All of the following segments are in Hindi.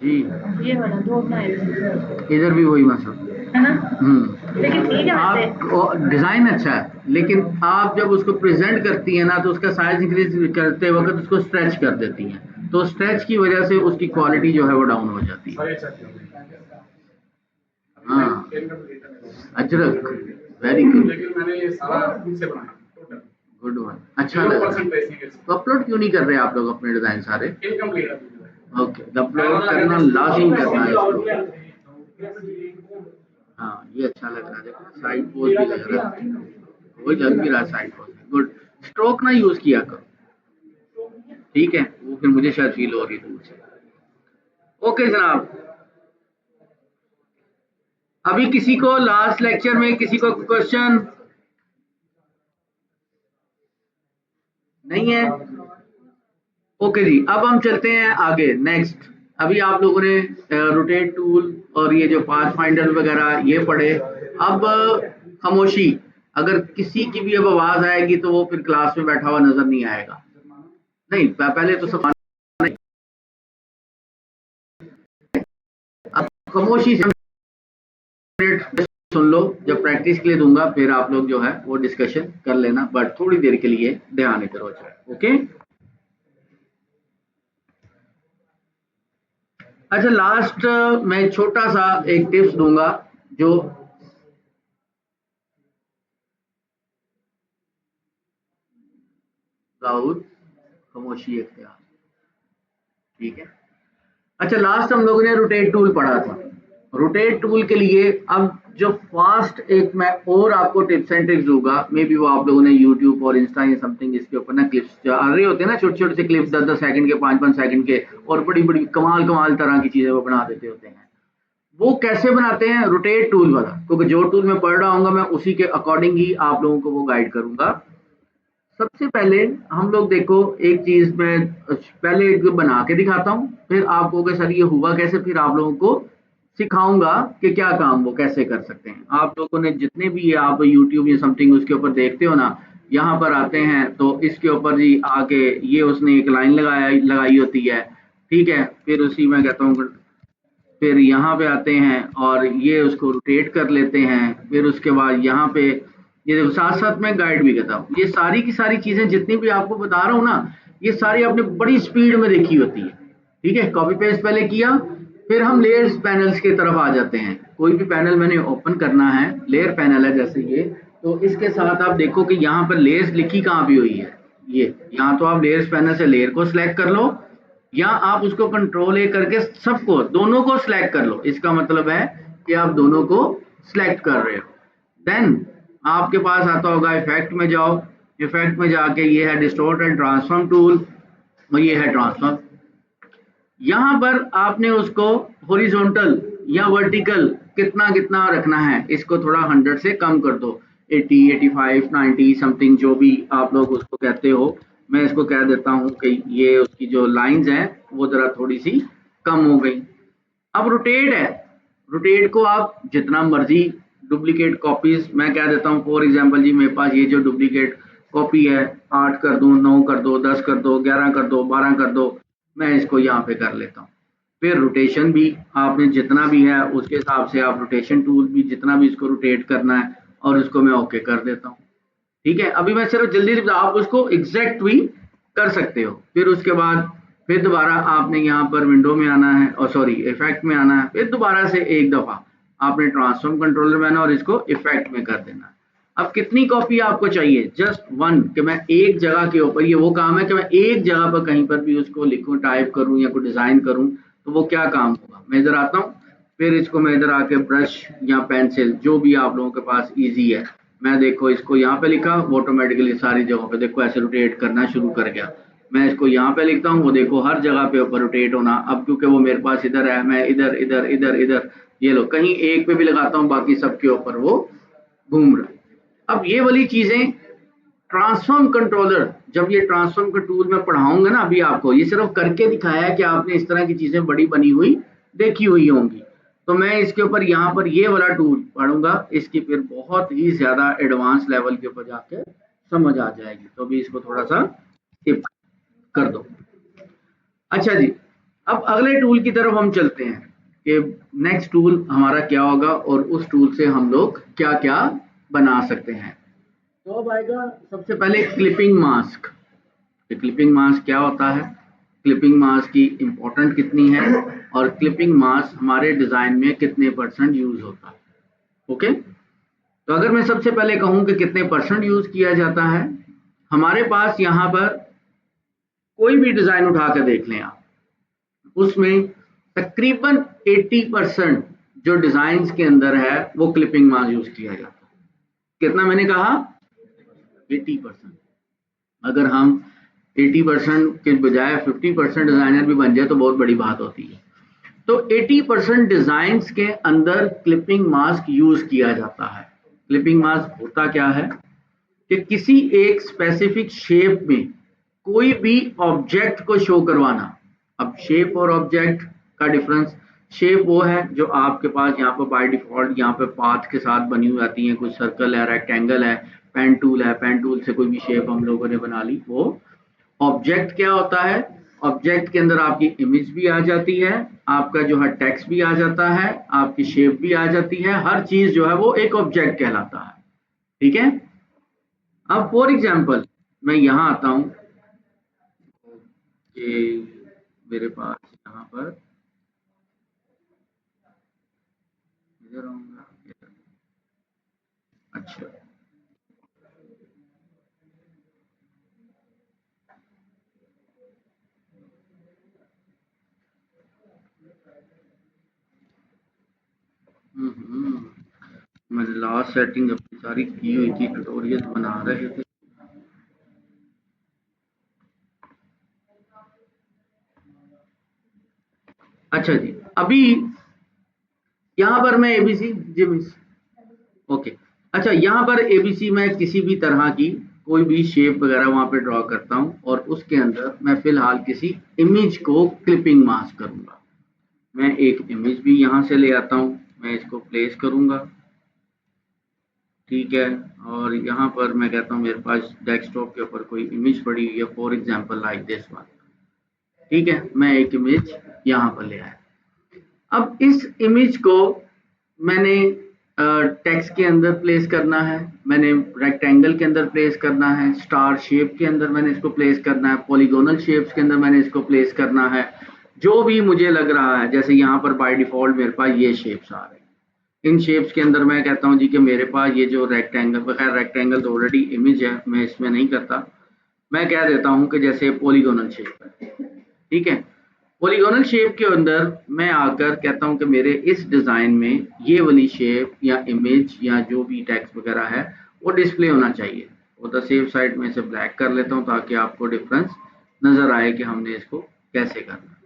जी ये वाला दो अपना है इधर भी वही मसला है ना, लेकिन ठीक है वैसे। आप डिजाइन अच्छा है, लेकिन आप जब उसको प्रेजेंट करती है ना तो उसका साइज इंक्रीज करते वक्त उसको स्ट्रेच कर देती हैं, तो स्ट्रेच की वजह से उसकी क्वालिटी जो है वो डाउन हो जाती है। हाँ Ajrak very good, good one, अच्छा लग रहा है। तो अपलोड क्यों नहीं कर रहे आप लोग अपने डिजाइन सारे? ओके, अपलोड करना लाजिम करना है इसको। हाँ ये अच्छा लग रहा है, देखो साइड पोज भी लग रहा है, वो लग भी रहा है साइड पोज, गुड। स्ट्रोक ना यूज किया करो, ठीक है, वो फिर मुझे शायद फील हो रही है दूर से। ओके जनाब, अभी किसी को लास्ट लेक्चर में किसी को क्वेश्चन नहीं है? ओके जी, अब हम चलते हैं आगे नेक्स्ट। अभी आप लोगों ने रोटेट टूल और ये जो पाथ फाइंडर वगैरह ये पढ़े। अब खामोशी, अगर किसी की भी अब आवाज आएगी तो वो फिर क्लास में बैठा हुआ नजर नहीं आएगा। नहीं पहले तो सब अब खामोशी से सुन लो, जब प्रैक्टिस के लिए दूंगा फिर आप लोग जो है वो डिस्कशन कर लेना, बट थोड़ी देर के लिए ध्यान इधर हो जाए। ओके, अच्छा लास्ट मैं छोटा सा एक टिप्स दूंगा जो दाऊद खामोशी इख्तियार, ठीक है। अच्छा लास्ट हम लोगों ने रोटेट टूल पढ़ा था। रोटेट टूल के लिए अब जो फास्ट एक मैं और आपको टिप्स एंड ट्रिक्स दूंगा, मे बी वो आप लोगों ने यूट्यूब और इंस्टा या समथिंग इसके ऊपर ना क्लिप्स आ रहे होते हैं ना, छोटे छोटे से क्लिप्स 10-10 सेकंड के, 5-5 सेकंड के, और बड़ी बड़ी कमाल कमाल तरह की चीजें वो बना देते होते हैं। वो कैसे बनाते हैं? रोटेट टूल वाला, क्योंकि जो टूल मैं पढ़ रहा हूँ मैं उसी के अकॉर्डिंग ही आप लोगों को वो गाइड करूंगा। सबसे पहले हम लोग देखो एक चीज मैं पहले एक बना के दिखाता हूँ, फिर आप कहोगे सर ये हुआ कैसे, फिर आप लोगों को सिखाऊंगा कि क्या काम वो कैसे कर सकते हैं। आप लोगों ने जितने भी ये आप यूट्यूब या समथिंग उसके ऊपर देखते हो ना, यहाँ पर आते हैं तो इसके ऊपर जी आके ये उसने एक लाइन लगाई होती है, ठीक है, फिर उसी में कहता हूँ, फिर यहाँ पे आते हैं और ये उसको रोटेट कर लेते हैं, फिर उसके बाद यहाँ पे ये देखो साथ साथ में गाइड भी करता हूँ। ये सारी की सारी चीजें जितनी भी आपको बता रहा हूँ ना, ये सारी आपने बड़ी स्पीड में देखी होती है, ठीक है। कॉपी पेस्ट पहले किया, फिर हम लेयर्स पैनल्स की तरफ आ जाते हैं। कोई भी पैनल मैंने ओपन करना है, लेयर पैनल है जैसे ये, तो इसके साथ आप देखो कि यहाँ पर लेयर्स लिखी कहाँ भी हुई है, ये यहाँ तो आप लेयर्स पैनल से लेयर को सिलेक्ट कर लो, या आप उसको कंट्रोल ए करके सबको दोनों को सिलेक्ट कर लो। इसका मतलब है कि आप दोनों को सिलेक्ट कर रहे हो। देन आपके पास आता होगा इफेक्ट में जाओ, इफेक्ट में जाके ये है डिस्टोर्ट एंड ट्रांसफॉर्म टूल, और ये है ट्रांसफॉर्म। यहाँ पर आपने उसको हॉरिजॉन्टल या वर्टिकल कितना कितना रखना है, इसको थोड़ा 100 से कम कर दो, 80, 85, 90 समथिंग जो भी आप लोग उसको कहते हो। मैं इसको कह देता हूँ कि ये उसकी जो लाइंस हैं वो जरा थोड़ी सी कम हो गई। अब रोटेट है, रोटेट को आप जितना मर्जी, डुप्लीकेट कॉपीज मैं कह देता हूँ फॉर एग्जांपल जी, मेरे पास ये जो डुप्लीकेट कॉपी है 8 कर दो, 9 कर दो, 10 कर दो, 11 कर दो, 12 कर दो, मैं इसको यहाँ पे कर लेता हूँ। फिर रोटेशन भी आपने जितना भी है उसके हिसाब से आप रोटेशन टूल भी जितना भी इसको रोटेट करना है, और उसको मैं ओके कर देता हूँ, ठीक है। अभी मैं सिर्फ जल्दी जल्दी आप उसको एग्जैक्ट भी कर सकते हो। फिर उसके बाद फिर दोबारा आपने यहाँ पर विंडो में आना है, और सॉरी इफेक्ट में आना है, फिर दोबारा से एक दफा आपने ट्रांसफॉर्म कंट्रोलर में आना और इसको इफेक्ट में कर देना है। अब कितनी कॉपी आपको चाहिए? जस्ट वन, कि मैं एक जगह के ऊपर, ये वो काम है कि मैं एक जगह पर कहीं पर भी उसको लिखूं, टाइप करूं या कोई डिजाइन करूं, तो वो क्या काम होगा। मैं इधर आता हूं, फिर इसको मैं इधर आके ब्रश या पेंसिल जो भी आप लोगों के पास इजी है, मैं देखो इसको यहाँ पे लिखा, ऑटोमेटिकली सारी जगहों पे देखो ऐसे रोटेट करना शुरू कर गया। मैं इसको यहाँ पे लिखता हूँ, वो देखो हर जगह पे ऊपर रोटेट होना। अब क्योंकि वो मेरे पास इधर है, मैं इधर इधर इधर इधर, ये लो कहीं एक पे भी लगाता हूँ, बाकी सबके ऊपर वो घूम रहा है। अब ये वाली चीजें ट्रांसफॉर्म कंट्रोलर, जब ये ट्रांसफॉर्म का टूल मैं पढ़ाऊंगा ना, अभी आपको ये सिर्फ करके दिखाया है कि आपने इस तरह की चीजें बड़ी बनी हुई देखी हुई होंगी, तो मैं इसके ऊपर यहाँ पर ये वाला टूल पढ़ूंगा, इसकी फिर बहुत ही ज्यादा एडवांस लेवल के ऊपर जाके समझ आ जाएगी। तो अभी इसको थोड़ा सा स्किप कर दो। अच्छा जी, अब अगले टूल की तरफ हम चलते हैं कि नेक्स्ट टूल हमारा क्या होगा और उस टूल से हम लोग क्या क्या बना सकते हैं। तो अब आएगा सबसे पहले क्लिपिंग मास्क। क्लिपिंग मास्क क्या होता है, क्लिपिंग मास्क की इंपॉर्टेंट कितनी है और क्लिपिंग मास्क हमारे डिजाइन में कितने परसेंट यूज होता है। ओके, तो अगर मैं सबसे पहले कहूं कि कितने परसेंट यूज किया जाता है, हमारे पास यहाँ पर कोई भी डिजाइन उठा कर देख लें आप, उसमें तकरीबन 80% जो डिजाइन के अंदर है वो क्लिपिंग मास्क यूज किया जाता है। कितना मैंने कहा, 80%। अगर हम 80% के बजाय 50% डिजाइनर भी बन जाए तो बहुत बड़ी बात होती है। तो 80% डिजाइन के अंदर क्लिपिंग मास्क यूज किया जाता है। क्लिपिंग मास्क होता क्या है कि किसी एक स्पेसिफिक शेप में कोई भी ऑब्जेक्ट को शो करवाना। अब शेप और ऑब्जेक्ट का डिफरेंस, शेप वो है जो आपके पास यहाँ पर बाय डिफॉल्ट यहाँ पे पाथ के साथ बनी हुई आती है, कुछ सर्कल है, रेक्टेंगल है, पेन टूल है, पेन टूल से कोई भी शेप हम लोगों ने बना ली। वो ऑब्जेक्ट क्या होता है, ऑब्जेक्ट के अंदर आपकी इमेज भी आ जाती है, आपका जो है टेक्स्ट भी आ जाता है, आपकी शेप भी आ जाती है, हर चीज जो है वो एक ऑब्जेक्ट कहलाता है। ठीक है, अब फॉर एग्जांपल मैं यहाँ आता हूँ कि मेरे पास यहाँ पर इधर आऊंगा, अच्छा मैंने लास्ट सेटिंग अपनी सारी की हुई थी, ट्यूटोरियल बना रहे थे। अच्छा जी, अभी यहाँ पर मैं एबीसी जी मिस, ओके, अच्छा यहाँ पर एबीसी में किसी भी तरह की कोई भी शेप वगैरह वहां पे ड्रॉ करता हूँ और उसके अंदर मैं फिलहाल किसी इमेज को क्लिपिंग मास्क करूंगा। मैं एक इमेज भी यहाँ से ले आता हूँ, मैं इसको प्लेस करूंगा, ठीक है, और यहाँ पर मैं कहता हूँ मेरे पास डेस्कटॉप के ऊपर कोई इमेज पड़ी हुई है, for example like this one. ठीक है, मैं एक इमेज यहाँ पर ले आया। अब इस इमेज को मैंने टेक्स्ट के अंदर प्लेस करना है, मैंने रेक्टेंगल के अंदर प्लेस करना है, स्टार शेप के अंदर मैंने इसको प्लेस करना है, पॉलीगोनल शेप्स के अंदर मैंने इसको प्लेस करना है, जो भी मुझे लग रहा है। जैसे यहाँ पर बाय डिफॉल्ट मेरे पास ये शेप्स आ रहे हैं, इन शेप्स के अंदर मैं कहता हूँ जी कि मेरे पास ये जो रेक्टेंगल, बगैर रेक्टेंगल तो ऑलरेडी इमेज है, मैं इसमें नहीं करता, मैं कह देता हूँ कि जैसे पॉलीगोनल शेप है। ठीक है, पॉलीगोनल शेप के अंदर मैं आकर कहता हूं कि मेरे इस डिजाइन में ये वाली शेप या इमेज या जो भी टेक्स्ट वगैरह है वो डिस्प्ले होना चाहिए। और द सेफ साइड में इसे ब्लैक कर लेता हूं ताकि आपको डिफरेंस नजर आए कि हमने इसको कैसे करना है।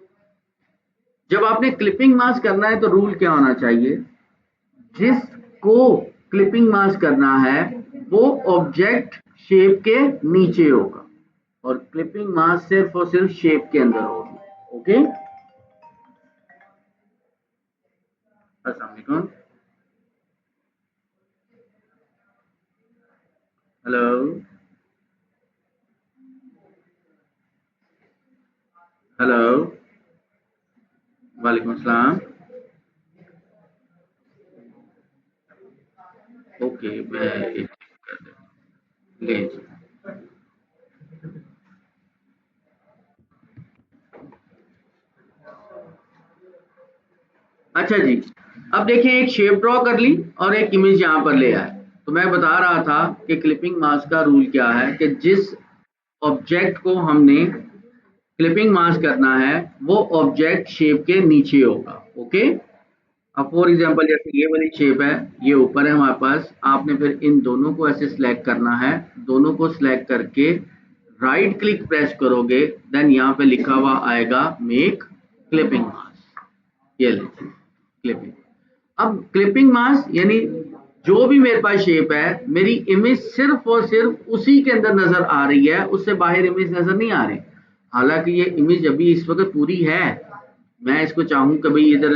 जब आपने क्लिपिंग मास्क करना है तो रूल क्या होना चाहिए, जिसको क्लिपिंग मास्क करना है वो ऑब्जेक्ट शेप के नीचे होगा और क्लिपिंग मास्क सिर्फ और सिर्फ शेप के अंदर होगी। ओके, अस्सलाम वालेकुम, हेलो, हेलो, वालेकुम सलाम। ओके, मैं एक कर देता ले जी। अच्छा जी, अब देखिए एक शेप ड्रॉ कर ली और एक इमेज यहाँ पर ले आए। तो मैं बता रहा था कि क्लिपिंग मास्क का रूल क्या है कि जिस ऑब्जेक्ट को हमने क्लिपिंग मास्क करना है वो ऑब्जेक्ट शेप के नीचे होगा। ओके, अब फॉर एग्जांपल जैसे ये वाली शेप है, ये ऊपर है हमारे पास, आपने फिर इन दोनों को ऐसे सिलेक्ट करना है, दोनों को सिलेक्ट करके राइट क्लिक प्रेस करोगे, देन यहाँ पे लिखा हुआ आएगा मेक क्लिपिंग मास्क, ये ले क्लिपिंग। अब क्लिपिंग मास्क यानी जो भी मेरे पास शेप है, मेरी इमेज सिर्फ और सिर्फ उसी के अंदर नजर आ रही है, उससे बाहर इमेज नजर नहीं आ रही। हालांकि ये इमेज अभी इस वक्त पूरी है, मैं इसको चाहूँ कि भाई इधर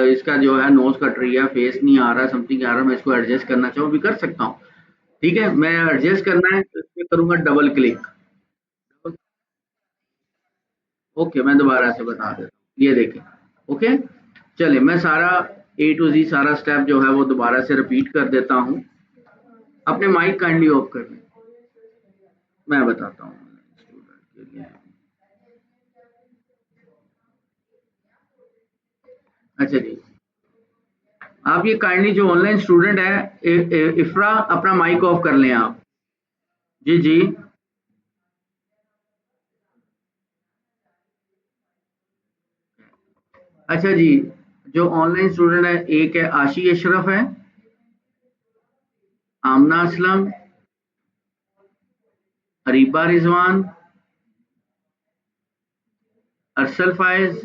इसका जो है नोज कट रही है, फेस नहीं आ रहा, समथिंग आ रहा, मैं इसको एडजस्ट करना चाहूँ भी कर सकता हूँ। ठीक है, मैं एडजस्ट करना है तो इस पे करूंगा डबल क्लिक। ओके, मैं दोबारा से बता देता हूँ, ये देखें। ओके, चलिए मैं सारा A to Z सारा स्टेप जो है वो दोबारा से रिपीट कर देता हूँ। अपने माइक काइंडली ऑफ कर लें, मैं बताता हूँ स्टूडेंट के लिए। अच्छा जी, आप ये काइंडली जो ऑनलाइन स्टूडेंट है इफ्रा, अपना माइक ऑफ कर लें आप। जी जी, अच्छा जी, जो ऑनलाइन स्टूडेंट है, एक है आशी अशरफ है, आमना असलम, अरीबा रिजवान, अरसल फायज,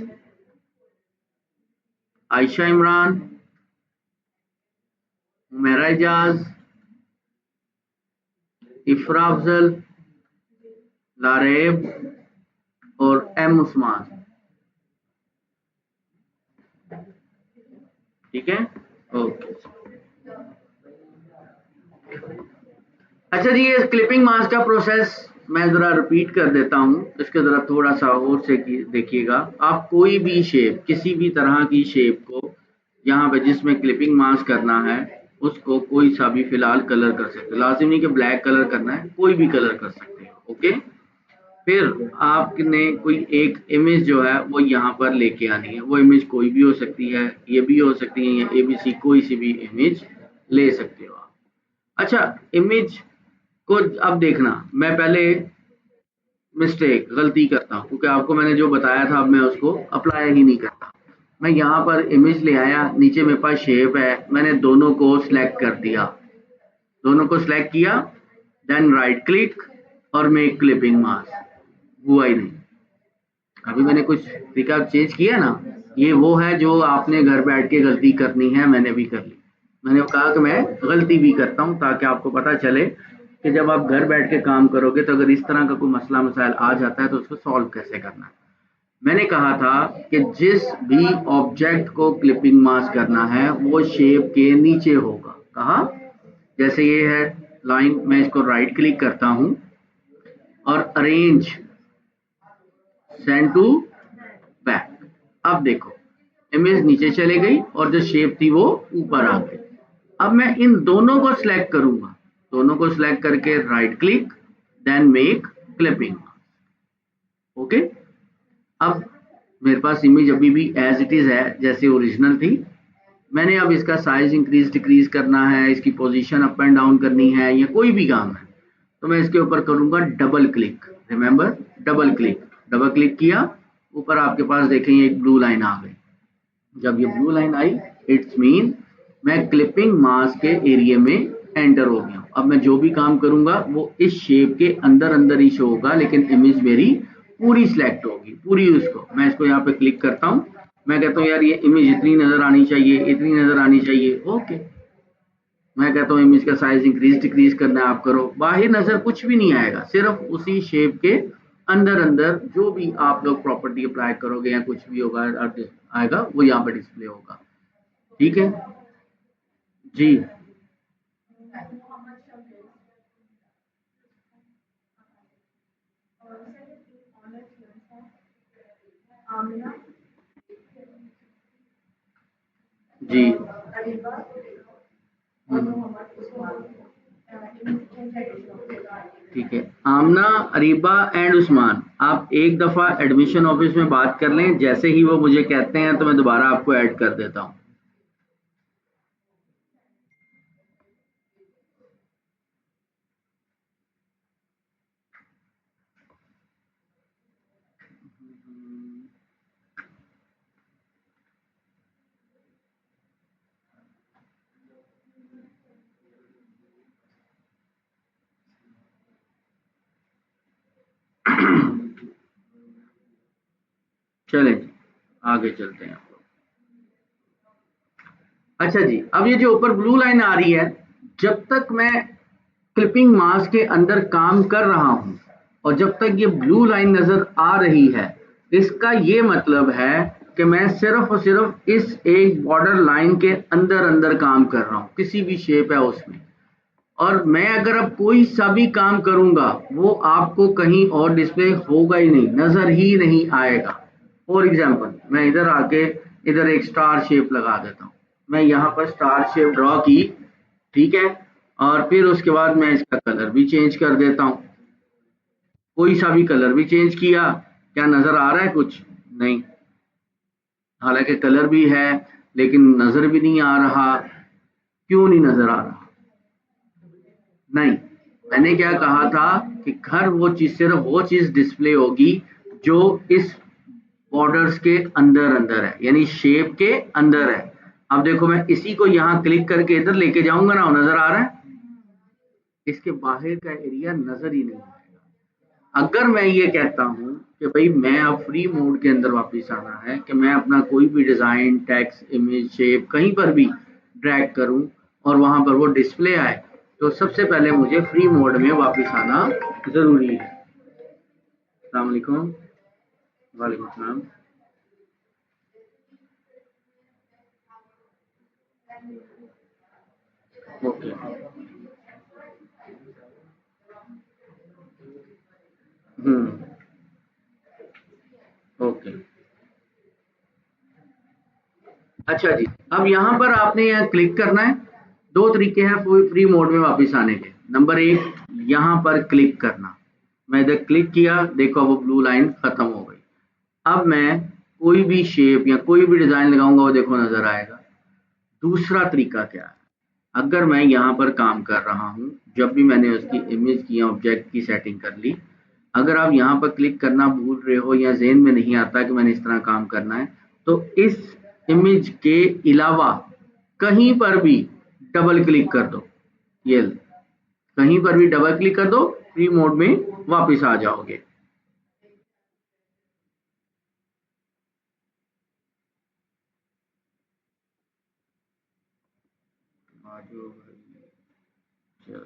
आयशा इमरान, उमेरा एजाज, इफ्रा अफजल, लारेब और एम उस्मान। ठीक है, ओके। अच्छा जी, ये क्लिपिंग मास्क का प्रोसेस मैं जरा रिपीट कर देता हूँ, इसके जरा थोड़ा सा और से देखिएगा। आप कोई भी शेप, किसी भी तरह की शेप को यहाँ पे जिसमें क्लिपिंग मास्क करना है, उसको कोई सा भी फिलहाल कलर कर सकते हैं, लाजिम नहीं कि ब्लैक कलर करना है, कोई भी कलर कर सकते हैं। ओके, फिर आपने कोई एक इमेज जो है वो यहाँ पर लेके आनी है। वो इमेज कोई भी हो सकती है, ये भी हो सकती है, या ABC कोई सी भी इमेज ले सकते हो आप। अच्छा, इमेज को अब देखना, मैं पहले मिस्टेक गलती करता हूँ क्योंकि आपको मैंने जो बताया था अब मैं उसको अप्लाई ही नहीं करता। मैं यहाँ पर इमेज ले आया, नीचे मेरे पास शेप है, मैंने दोनों को सिलेक्ट कर दिया, दोनों को सिलेक्ट किया, देन राइट क्लिक और मेक क्लिपिंग मास्क। हुआ ही नहीं। अभी मैंने कुछ तरीका चेंज किया ना, ये वो है जो आपने घर बैठ के गलती करनी है, मैंने भी कर ली। मैंने कहा कि मैं गलती भी करता हूँ ताकि आपको पता चले कि जब आप घर बैठ के काम करोगे तो अगर इस तरह का कोई मसला मसाइल आ जाता है तो उसको सॉल्व कैसे करना है। मैंने कहा था कि जिस भी ऑब्जेक्ट को क्लिपिंग मास्क करना है वो शेप के नीचे होगा। कहा, जैसे ये है लाइन, मैं इसको राइट क्लिक करता हूँ और अरेंज सेंड टू बैक। अब देखो इमेज नीचे चले गई और जो शेप थी वो ऊपर आ गई। अब मैं इन दोनों को सिलेक्ट करूंगा, दोनों को सिलेक्ट करके right click, then make clipping. Okay, अब मेरे पास इमेज अभी भी एज इट इज है जैसे ओरिजिनल थी। मैंने अब इसका साइज इंक्रीज डिक्रीज करना है, इसकी पोजीशन अप एंड डाउन करनी है, या कोई भी काम है तो मैं इसके ऊपर करूंगा double click. Remember, double click. Double click किया, ऊपर आपके पास देखेंगे एक ब्लू लाइन आ गई। जब ये blue line I, it's mean मैं क्लिपिंग मास्क के एरिया में एंटर हो गया। अब मैं जो भी काम करूंगा वो इस शेप के अंदर अंदर ही शो होगा, लेकिन इमेज मेरी पूरी सिलेक्ट होगी, पूरी। उसको मैं इसको यहाँ पे क्लिक करता हूँ, मैं कहता हूँ यार ये इमेज इतनी नजर आनी चाहिए, इतनी नजर आनी चाहिए। ओके, मैं कहता हूँ इमेज का साइज इंक्रीज डिक्रीज करना है, आप करो। बाहर नजर कुछ भी नहीं आएगा, सिर्फ उसी शेप के अंदर अंदर जो भी आप लोग प्रॉपर्टी अप्लाई करोगे या कुछ भी होगा आएगा वो यहाँ पे डिस्प्ले होगा। ठीक है जी, जी। ठीक है, आमना, अरीबा एंड उस्मान, आप एक दफ़ा एडमिशन ऑफिस में बात कर लें, जैसे ही वो मुझे कहते हैं तो मैं दोबारा आपको ऐड कर देता हूँ। चलें जी, आगे चलते हैं। अच्छा जी, अब ये जो ऊपर ब्लू लाइन आ रही है, जब तक मैं क्लिपिंग मास्क के अंदर काम कर रहा हूं और जब तक ये ब्लू लाइन नजर आ रही है, इसका ये मतलब है कि मैं सिर्फ और सिर्फ इस एक बॉर्डर लाइन के अंदर अंदर काम कर रहा हूं, किसी भी शेप है उसमें। और मैं अगर अब कोई सा भी काम करूंगा वो आपको कहीं और डिस्प्ले होगा ही नहीं, नजर ही नहीं आएगा। फॉर एग्जाम्पल मैं इधर आके इधर एक स्टार शेप लगा देता हूँ। मैं यहाँ पर स्टार शेप ड्रॉ की, ठीक है, और फिर उसके बाद मैं इसका कलर भी चेंज कर देता हूँ। कोई सा भी कलर भी चेंज किया, क्या नजर आ रहा है कुछ? नहीं। हालांकि कलर भी है लेकिन नजर भी नहीं आ रहा। क्यों नहीं नजर आ रहा? नहीं, मैंने क्या कहा था कि हर वो चीज, सिर्फ वो चीज डिस्प्ले होगी जो इस बॉर्डर्स के अंदर अंदर है, यानी शेप के अंदर है। अब देखो मैं इसी को यहाँ क्लिक करके इधर लेके जाऊंगा ना, नजर आ रहा है? इसके बाहर का एरिया नजर ही नहीं आएगा। अगर मैं ये कहता हूँ कि भाई मैं अब फ्री मोड के अंदर वापस आना है, कि मैं अपना कोई भी डिजाइन, टेक्स्ट, इमेज, शेप कहीं पर भी ड्रैग करूं और वहां पर वो डिस्प्ले आए, तो सबसे पहले मुझे फ्री मोड में वापस आना जरूरी है। अस्सलाम वालेकुम। वालेकुम सलाम। ओके। ओके। अच्छा जी, अब यहाँ पर आपने यहाँ क्लिक करना है। दो तरीके हैं फ्री मोड में वापस आने के। नंबर एक, यहाँ पर क्लिक करना। मैं इधर क्लिक किया, देखो वो ब्लू लाइन खत्म हो गई। अब मैं कोई भी शेप या कोई भी डिजाइन लगाऊंगा, वो देखो नजर आएगा। दूसरा तरीका क्या है? अगर मैं यहाँ पर काम कर रहा हूँ, जब भी मैंने उसकी इमेज की या ऑब्जेक्ट की सेटिंग कर ली, अगर आप यहाँ पर क्लिक करना भूल रहे हो या ज़हन में नहीं आता कि मैंने इस तरह काम करना है, तो इस इमेज के अलावा कहीं पर भी डबल क्लिक कर दो। ये कहीं पर भी डबल क्लिक कर दो, फ्री मोड में वापस आ जाओगे। चल,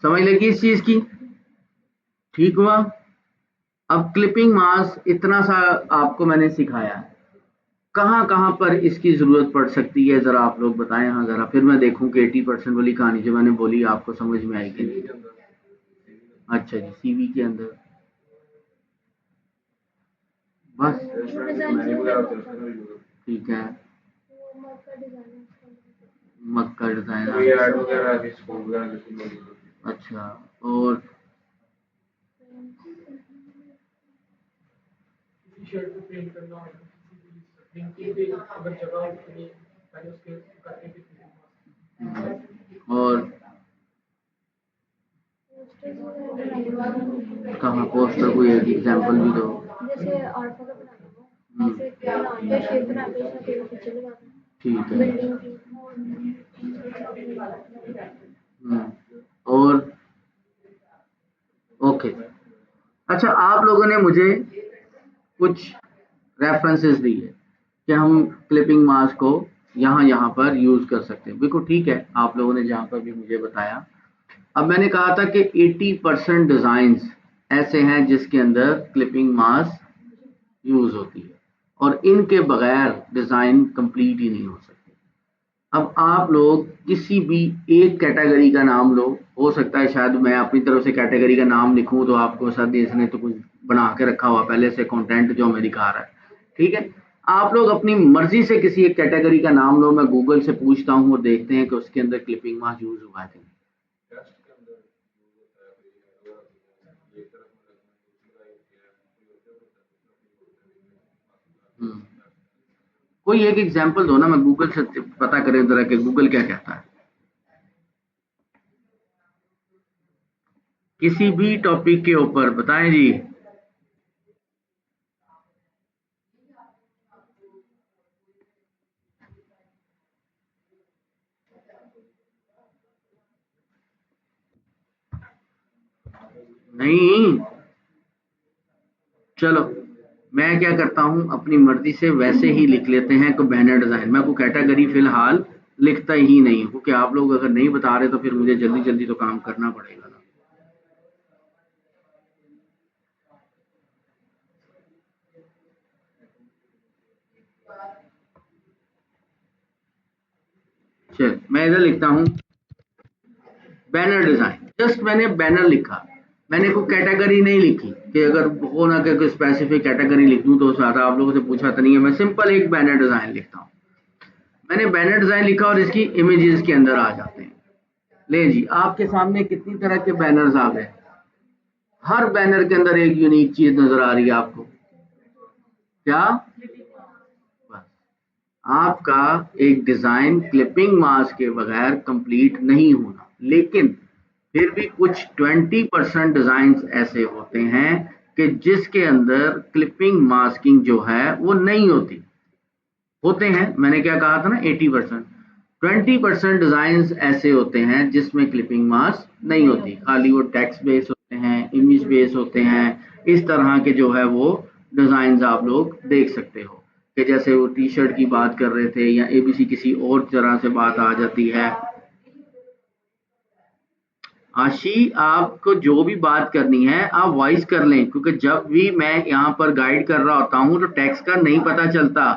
समझ लगी इस चीज की? ठीक हुआ। अब क्लिपिंग मास इतना सा आपको मैंने सिखाया, कहाँ कहाँ पर इसकी जरूरत पड़ सकती है, जरा आप लोग बताएं। हाँ जरा, फिर मैं देखूं कि 80% वाली कहानी जो मैंने बोली आपको समझ में आई कि नहीं। अच्छा जी, सीवी के अंदर बस, ठीक है। मक्का डिजाइन, अच्छा। और और कहाँ पोस्टर, कोई एक एग्जांपल भी दो। जैसे आर्ट का बनाना हो, ऐसे बनाते शेप बनाते हैं, उसमें कोई पिक्चर लगाते हैं, ठीक है। बिल्डिंग की। और ओके। अच्छा, आप लोगों ने मुझे कुछ रेफरेंसेस दी है कि हम क्लिपिंग मास को यहाँ यहाँ पर यूज कर सकते हैं। बिल्कुल ठीक है, आप लोगों ने जहाँ पर भी मुझे बताया। अब मैंने कहा था कि 80% डिजाइन्स ऐसे हैं जिसके अंदर क्लिपिंग मास यूज होती है, और इनके बगैर डिजाइन कंप्लीट ही नहीं हो सकती। अब आप लोग किसी भी एक कैटेगरी का नाम लो, हो सकता है शायद मैं अपनी तरफ से कैटेगरी का नाम लिखूं तो आपको शायद इसने तो कुछ बना के रखा हुआ पहले से कंटेंट जो हमें दिखा रहा है, ठीक है। आप लोग अपनी मर्जी से किसी एक कैटेगरी का नाम लो, मैं गूगल से पूछता हूँ और देखते हैं कि उसके अंदर क्लिपिंग मास यूज हुआ है कि नहीं। हम्म, कोई एक एग्जांपल दो ना, मैं गूगल से पता करें जरा कि गूगल क्या कहता है। किसी भी टॉपिक के ऊपर बताएं जी। नहीं, चलो मैं क्या करता हूँ, अपनी मर्जी से वैसे ही लिख लेते हैं कि बैनर डिजाइन। मैं कोई कैटेगरी फिलहाल लिखता ही नहीं हूँ, क्योंकि आप लोग अगर नहीं बता रहे तो फिर मुझे जल्दी जल्दी तो काम करना पड़ेगा ना। चल मैं इधर लिखता हूँ बैनर डिजाइन, जस्ट मैंने बैनर लिखा, मैंने कोई कैटेगरी नहीं लिखी कि अगर हो ना कि कोई स्पेसिफिक कैटेगरी लिख दूं तो सारा आप लोगों से पूछा तो नहीं है, मैं सिंपल एक बैनर डिजाइन लिखता हूँ। मैंने बैनर डिजाइन लिखा और इसकी इमेजेस के अंदर आ जाते हैं। ले जी, आपके सामने कितनी तरह के बैनर्स आ गए, हर बैनर के अंदर एक यूनिक चीज नजर आ रही है आपको, क्या? बस आपका एक डिजाइन क्लिपिंग मास्क के बगैर कंप्लीट नहीं होना, लेकिन फिर भी कुछ 20% डिजाइन ऐसे होते हैं कि जिसके अंदर क्लिपिंग मास्किंग जो है वो नहीं होती, होते हैं, मैंने क्या कहा था ना 80%, 20% डिजाइन ऐसे होते हैं जिसमें क्लिपिंग मास्क नहीं होती, खाली वो टेक्स्ट बेस होते हैं, इमेज बेस होते हैं। इस तरह के जो है वो डिजाइन आप लोग देख सकते हो कि जैसे वो टी शर्ट की बात कर रहे थे या एबीसी किसी और तरह से बात आ जाती है। आशी, आपको जो भी बात करनी है आप वॉइस कर लें, क्योंकि जब भी मैं यहाँ पर गाइड कर रहा होता हूँ तो टेक्स्ट का नहीं पता चलता।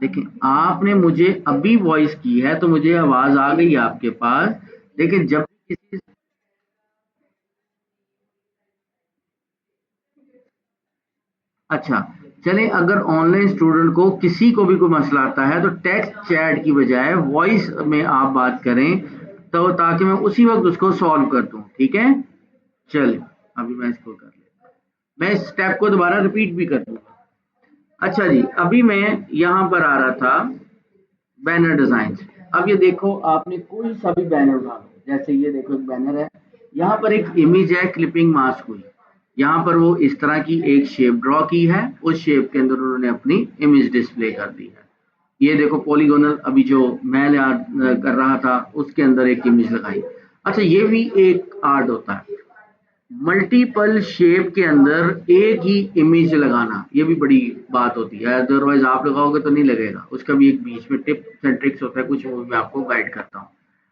देखिए आपने मुझे अभी वॉइस की है तो मुझे आवाज आ गई आपके पास, लेकिन जब किसी, अच्छा चले, अगर ऑनलाइन स्टूडेंट को किसी को भी कोई मसला आता है तो टेक्स्ट चैट की बजाय वॉइस में आप बात करें, तो ताकि मैं उसी वक्त उसको सॉल्व कर दूं, ठीक है? चलिए अभी मैं इसको कर लेता हूं, मैं इस स्टेप को दोबारा रिपीट भी कर दूंगा। अच्छा जी, अभी मैं यहाँ पर आ रहा था बैनर डिजाइन। अब ये देखो, आपने कोई सा भी बैनर उठा लो, जैसे ये देखो एक बैनर है, यहाँ पर एक इमेज है क्लिपिंग मास्क हुई, यहाँ पर वो इस तरह की एक शेप ड्रॉ की है, उस शेप के अंदर उन्होंने अपनी इमेज डिस्प्ले कर दी है। ये देखो पॉलीगोनल, अभी जो मैं याद कर रहा था उसके अंदर एक इमेज लगाई। अच्छा, ये भी एक आर्ट होता है, मल्टीपल शेप के अंदर एक ही इमेज लगाना, ये भी बड़ी बात होती है, अदरवाइज आप लगाओगे तो नहीं लगेगा, उसका भी एक बीच में टिप्स एंड ट्रिक्स होता है, कुछ वो मैं आपको गाइड करता हूँ।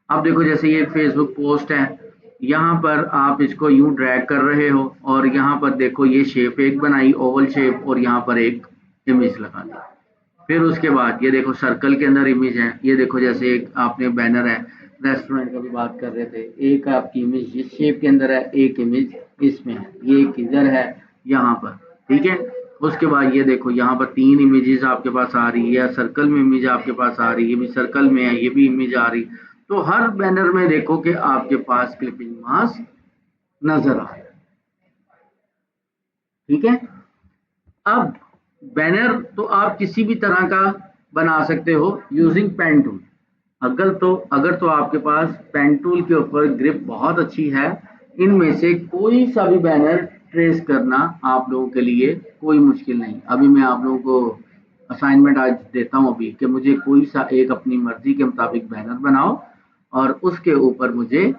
अब देखो जैसे ये फेसबुक पोस्ट है, यहाँ पर आप इसको यूं ड्रैग कर रहे हो और यहाँ पर देखो ये शेप एक बनाई ओवल शेप और यहाँ पर एक इमेज लगा दी। फिर उसके बाद ये देखो सर्कल के अंदर इमेज है, ये देखो जैसे एक आपने बैनर है रेस्टोरेंट का भी बात कर रहे थे, एक आपकी इमेज इस शेप के अंदर है, एक इमेज इसमें है, ये किधर है, यहाँ पर, ठीक है? उसके बाद ये देखो यहाँ पर 3 इमेजेस आपके पास आ रही है, सर्कल में इमेज आपके पास आ रही है, ये भी सर्कल में है, ये भी इमेज आ रही। तो हर बैनर में देखो कि आपके पास क्लिपिंग मास्क नजर आ रहा है, ठीक है? अब बैनर तो आप किसी भी तरह का बना सकते हो यूजिंग पेन टूल। अगर तो आपके पास पेन टूल के ऊपर ग्रिप बहुत अच्छी है, इनमें से कोई सा भी बैनर ट्रेस करना आप लोगों के लिए कोई मुश्किल नहीं। अभी मैं आप लोगों को असाइनमेंट आज देता हूं अभी कि मुझे कोई सा एक अपनी मर्जी के मुताबिक बैनर बनाओ और उसके ऊपर मुझे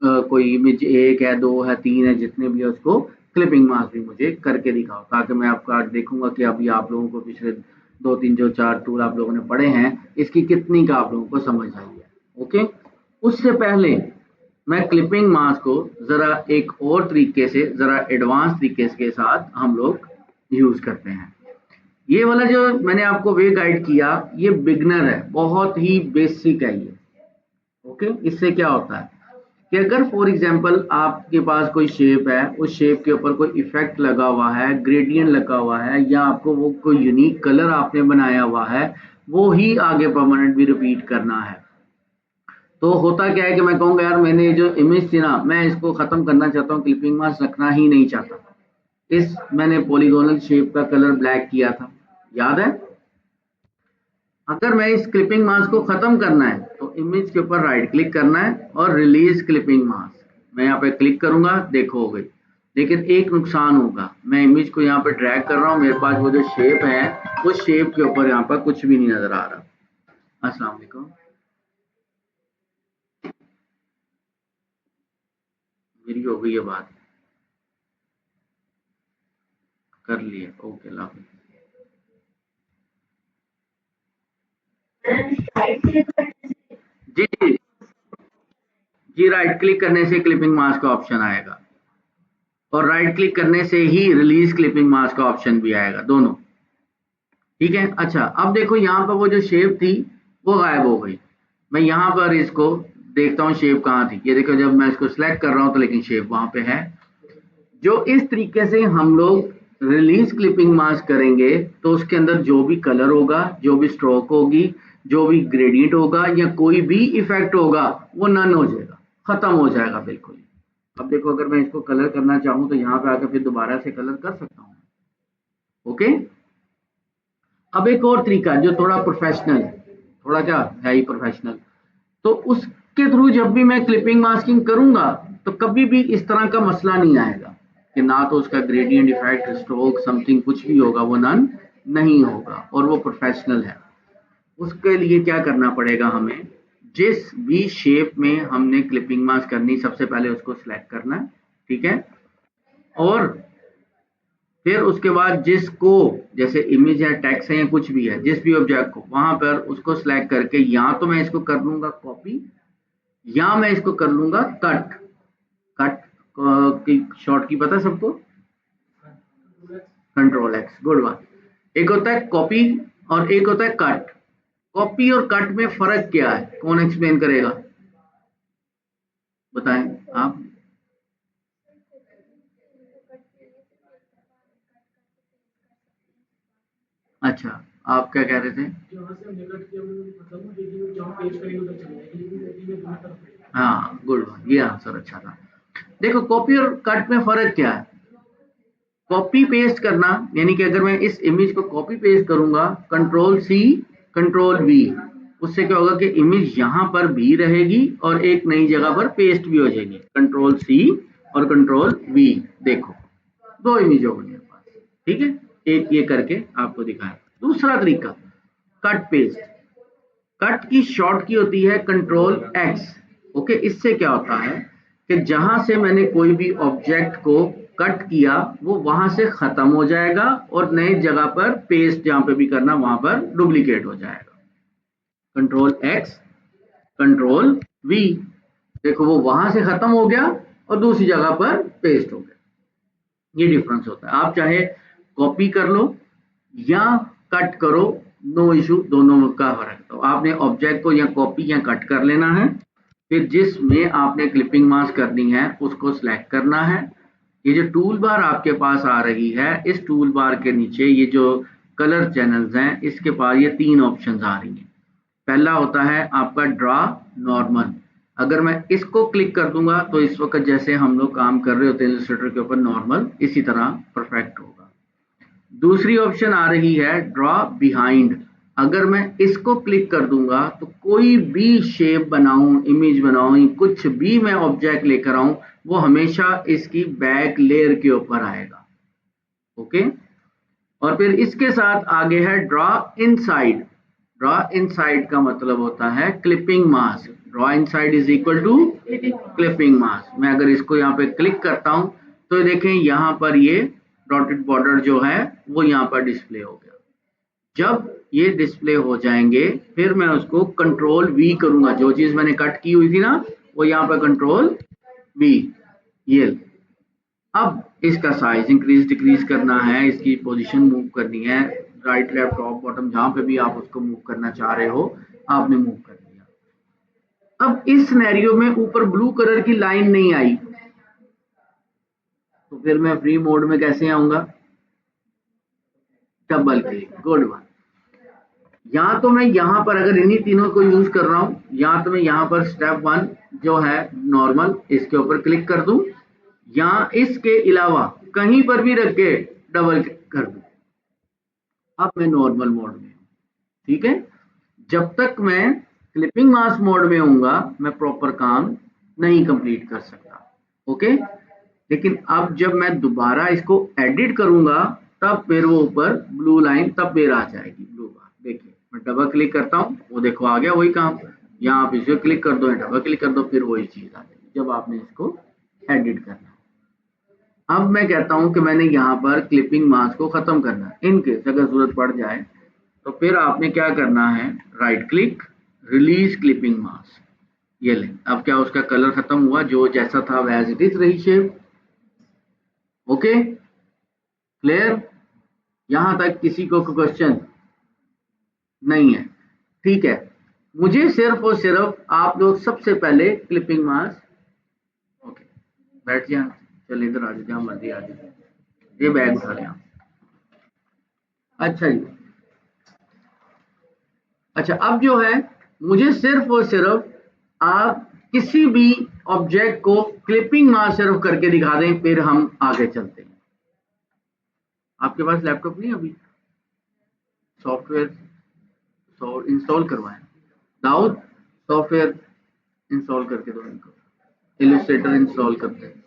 कोई इमेज एक है, दो है, तीन है, जितने भी है उसको क्लिपिंग मार्क भी मुझे करके दिखाओ, ताकि मैं आपका देखूंगा कि अभी आप लोगों को पिछले 2 3 जो 4 टूल आप लोगों ने पढ़े हैं इसकी कितनी का आप लोगों को समझ आई है। ओके, उससे पहले मैं क्लिपिंग मास्क को जरा एक और तरीके से, जरा एडवांस तरीके के साथ हम लोग यूज करते हैं। ये वाला जो मैंने आपको वे गाइड किया, ये बिगनर है, बहुत ही बेसिक है ये। ओके, इससे क्या होता है कि अगर फॉर एग्जांपल आपके पास कोई शेप है, उस शेप के ऊपर कोई इफेक्ट लगा हुआ है, ग्रेडियंट लगा हुआ है, या आपको वो कोई यूनिक कलर आपने बनाया हुआ है, वो ही आगे परमानेंट भी रिपीट करना है, तो होता क्या है कि मैं कहूँगा यार मैंने जो इमेज थी ना, मैं इसको खत्म करना चाहता हूँ, क्लिपिंग मास्क रखना ही नहीं चाहता। इस मैंने पॉलीगोनल शेप का कलर ब्लैक किया था, याद है? अगर मैं इस क्लिपिंग मास्क को खत्म करना है तो इमेज के ऊपर राइट क्लिक करना है और रिलीज क्लिपिंग मास्क, मैं यहाँ पे क्लिक करूंगा, देखो हो गई। लेकिन एक नुकसान होगा, मैं इमेज को यहाँ पे ड्रैग कर रहा हूँ, मेरे पास वो जो शेप है उस शेप के ऊपर यहाँ पर कुछ भी नहीं नजर आ रहा। अस्सलाम वालेकुम, मेरी हो गई है बात, कर लिए, ओके अल्लाह हाफिज़। जी जी जी, राइट क्लिक करने से क्लिपिंग मास्क का ऑप्शन आएगा। और राइट क्लिक करने से ही रिलीज क्लिपिंग मास्क का ऑप्शन भी आएगा, दोनों। ठीक है। अच्छा, अब देखो यहाँ पर वो जो शेप थी वो गायब हो गई। मैं यहाँ पर इसको देखता हूँ शेप कहाँ थी। ये देखो, जब मैं इसको सिलेक्ट कर रहा हूँ तो लेकिन शेप वहां पे है। जो इस तरीके से हम लोग रिलीज क्लिपिंग मास्क करेंगे तो उसके अंदर जो भी कलर होगा, जो भी स्ट्रोक होगी, जो भी ग्रेडियंट होगा या कोई भी इफेक्ट होगा वो नन हो जाएगा, खत्म हो जाएगा बिल्कुल। अब देखो, अगर मैं इसको कलर करना चाहूँ तो यहाँ पे आकर फिर दोबारा से कलर कर सकता हूँ। ओके। अब एक और तरीका जो थोड़ा प्रोफेशनल, थोड़ा क्या है ही प्रोफेशनल, तो उसके थ्रू जब भी मैं क्लिपिंग मास्किंग करूंगा तो कभी भी इस तरह का मसला नहीं आएगा कि ना तो उसका ग्रेडियंट इफेक्ट, स्ट्रोक, समथिंग कुछ भी होगा वो नन नहीं होगा, और वो प्रोफेशनल है। उसके लिए क्या करना पड़ेगा हमें, जिस भी शेप में हमने क्लिपिंग मास्क करनी, सबसे पहले उसको सिलेक्ट करना है। ठीक है। और फिर उसके बाद जिसको, जैसे इमेज है, टेक्स्ट है या कुछ भी है, जिस भी ऑब्जेक्ट को, वहां पर उसको सिलेक्ट करके या तो मैं इसको कर लूंगा कॉपी या मैं इसको कर लूंगा कट। कट की शॉर्ट की पता सबको? Control x, good one. एक होता है कॉपी और एक होता है कट। कॉपी और कट में फर्क क्या है, कौन एक्सप्लेन करेगा? बताएं आप। अच्छा, आप क्या कह रहे थे? हाँ, गुड वन, ये आंसर अच्छा था। देखो, कॉपी और कट में फर्क क्या है? कॉपी पेस्ट करना, यानी कि अगर मैं इस इमेज को कॉपी पेस्ट करूंगा, कंट्रोल सी, कंट्रोल वी, उससे क्या होगा कि इमेज यहां पर भी रहेगी और एक नई जगह पर पेस्ट भी हो जाएगी। कंट्रोल सी और कंट्रोल वी, देखो दो इमेज हो गई मेरे पास। ठीक है, एक ये करके आपको दिखाया। दूसरा तरीका, कट पेस्ट। कट की शॉर्ट की होती है कंट्रोल एक्स। ओके, इससे क्या होता है कि जहां से मैंने कोई भी ऑब्जेक्ट को कट किया वो वहां से खत्म हो जाएगा और नई जगह पर पेस्ट जहां पे भी करना वहां पर डुप्लीकेट हो जाएगा। कंट्रोल एक्स, कंट्रोल वी, देखो वो वहां से खत्म हो गया और दूसरी जगह पर पेस्ट हो गया। ये डिफरेंस होता है। आप चाहे कॉपी कर लो या कट करो, नो इशू, दोनों का फर्क। तो आपने ऑब्जेक्ट को या कॉपी या कट कर लेना है, फिर जिसमें आपने क्लिपिंग मास्क करनी है उसको सिलेक्ट करना है। ये जो टूल बार आपके पास आ रही है, इस टूल बार के नीचे ये जो कलर चैनल्स हैं, इसके पास ये तीन ऑप्शंस आ रही हैं। पहला होता है आपका ड्रा नॉर्मल। अगर मैं इसको क्लिक कर दूंगा तो इस वक्त जैसे हम लोग काम कर रहे होते हैं इलस्ट्रेटर के ऊपर, नॉर्मल इसी तरह परफेक्ट होगा। दूसरी ऑप्शन आ रही है ड्रॉ बिहाइंड। अगर मैं इसको क्लिक कर दूंगा तो कोई भी शेप बनाऊं, इमेज बनाऊं, कुछ भी मैं ऑब्जेक्ट लेकर आऊं, वो हमेशा इसकी बैक लेयर के ऊपर आएगा। ओके। और फिर इसके साथ आगे है ड्रॉ इनसाइड। ड्रॉ इनसाइड का मतलब होता है clipping mask. Draw inside is equal to clipping mask. मैं अगर इसको यहाँ पे क्लिक करता हूं तो देखें यहाँ पर ये डॉटेड बॉर्डर जो है वो यहाँ पर डिस्प्ले हो गया। जब ये डिस्प्ले हो जाएंगे फिर मैं उसको कंट्रोल वी करूंगा। जो चीज मैंने कट की हुई थी ना वो यहाँ पर कंट्रोल वी, ये। अब इसका साइज इंक्रीज डिक्रीज करना है, इसकी पोजीशन मूव करनी है, राइट लेफ्ट टॉप बॉटम जहां पे भी आप उसको मूव करना चाह रहे हो आपने मूव कर दिया। अब इस सिनेरियो में ऊपर ब्लू कलर की लाइन नहीं आई तो फिर मैं फ्री मोड में कैसे आऊंगा? Double click, good one. या तो मैं यहाँ पर अगर इन्हीं तीनों को यूज कर रहा हूं, या तो मैं यहाँ पर स्टेप वन जो है नॉर्मल, इसके ऊपर क्लिक कर दूं, या इसके अलावा कहीं पर भी रख के डबल क्लिक कर दूं। अब मैं नॉर्मल मोड में हूं। ठीक है। जब तक मैं क्लिपिंग मास्क मोड में हूंगा मैं प्रॉपर काम नहीं कंप्लीट कर सकता। ओके। लेकिन अब जब मैं दोबारा इसको एडिट करूंगा तब फिर वो ऊपर ब्लू लाइन तब फिर आ जाएगी, ब्लू बार। देखिए मैं डबल क्लिक करता हूँ, वो देखो आ गया वही काम। यहाँ आप इसे क्लिक कर दो या डबल क्लिक कर दो, फिर वही चीज आ जाएगी जब आपने इसको एडिट करना। अब मैं कहता हूं कि मैंने यहाँ पर क्लिपिंग मास्क को खत्म करना है, इनकेस अगर जरूरत पड़ जाए तो फिर आपने क्या करना है, right click, release clipping mask. ये ले, अब क्या उसका कलर खत्म हुआ, जो जैसा था वैज इट इज रही शेप। Okay, clear? यहां तक किसी को क्वेश्चन नहीं है? ठीक है, मुझे सिर्फ और सिर्फ आप लोग सबसे पहले क्लिपिंग मास, ओके बैठ जाए, चल इधर आ जाए, जहां मर्जी आ जाए, ये बैग उठा लें आप। अच्छा जी, अच्छा अब जो है मुझे सिर्फ और सिर्फ आप किसी भी ऑब्जेक्ट को क्लिपिंग मास सिर्फ करके दिखा दें, फिर हम आगे चलते हैं। आपके पास लैपटॉप नहीं अभी? सॉफ्टवेयर इंस्टॉल करवाएं, दाऊद सॉफ्टवेयर इंस्टॉल करके दो इनको, इलस्ट्रेटर इंस्टॉल करते हैं।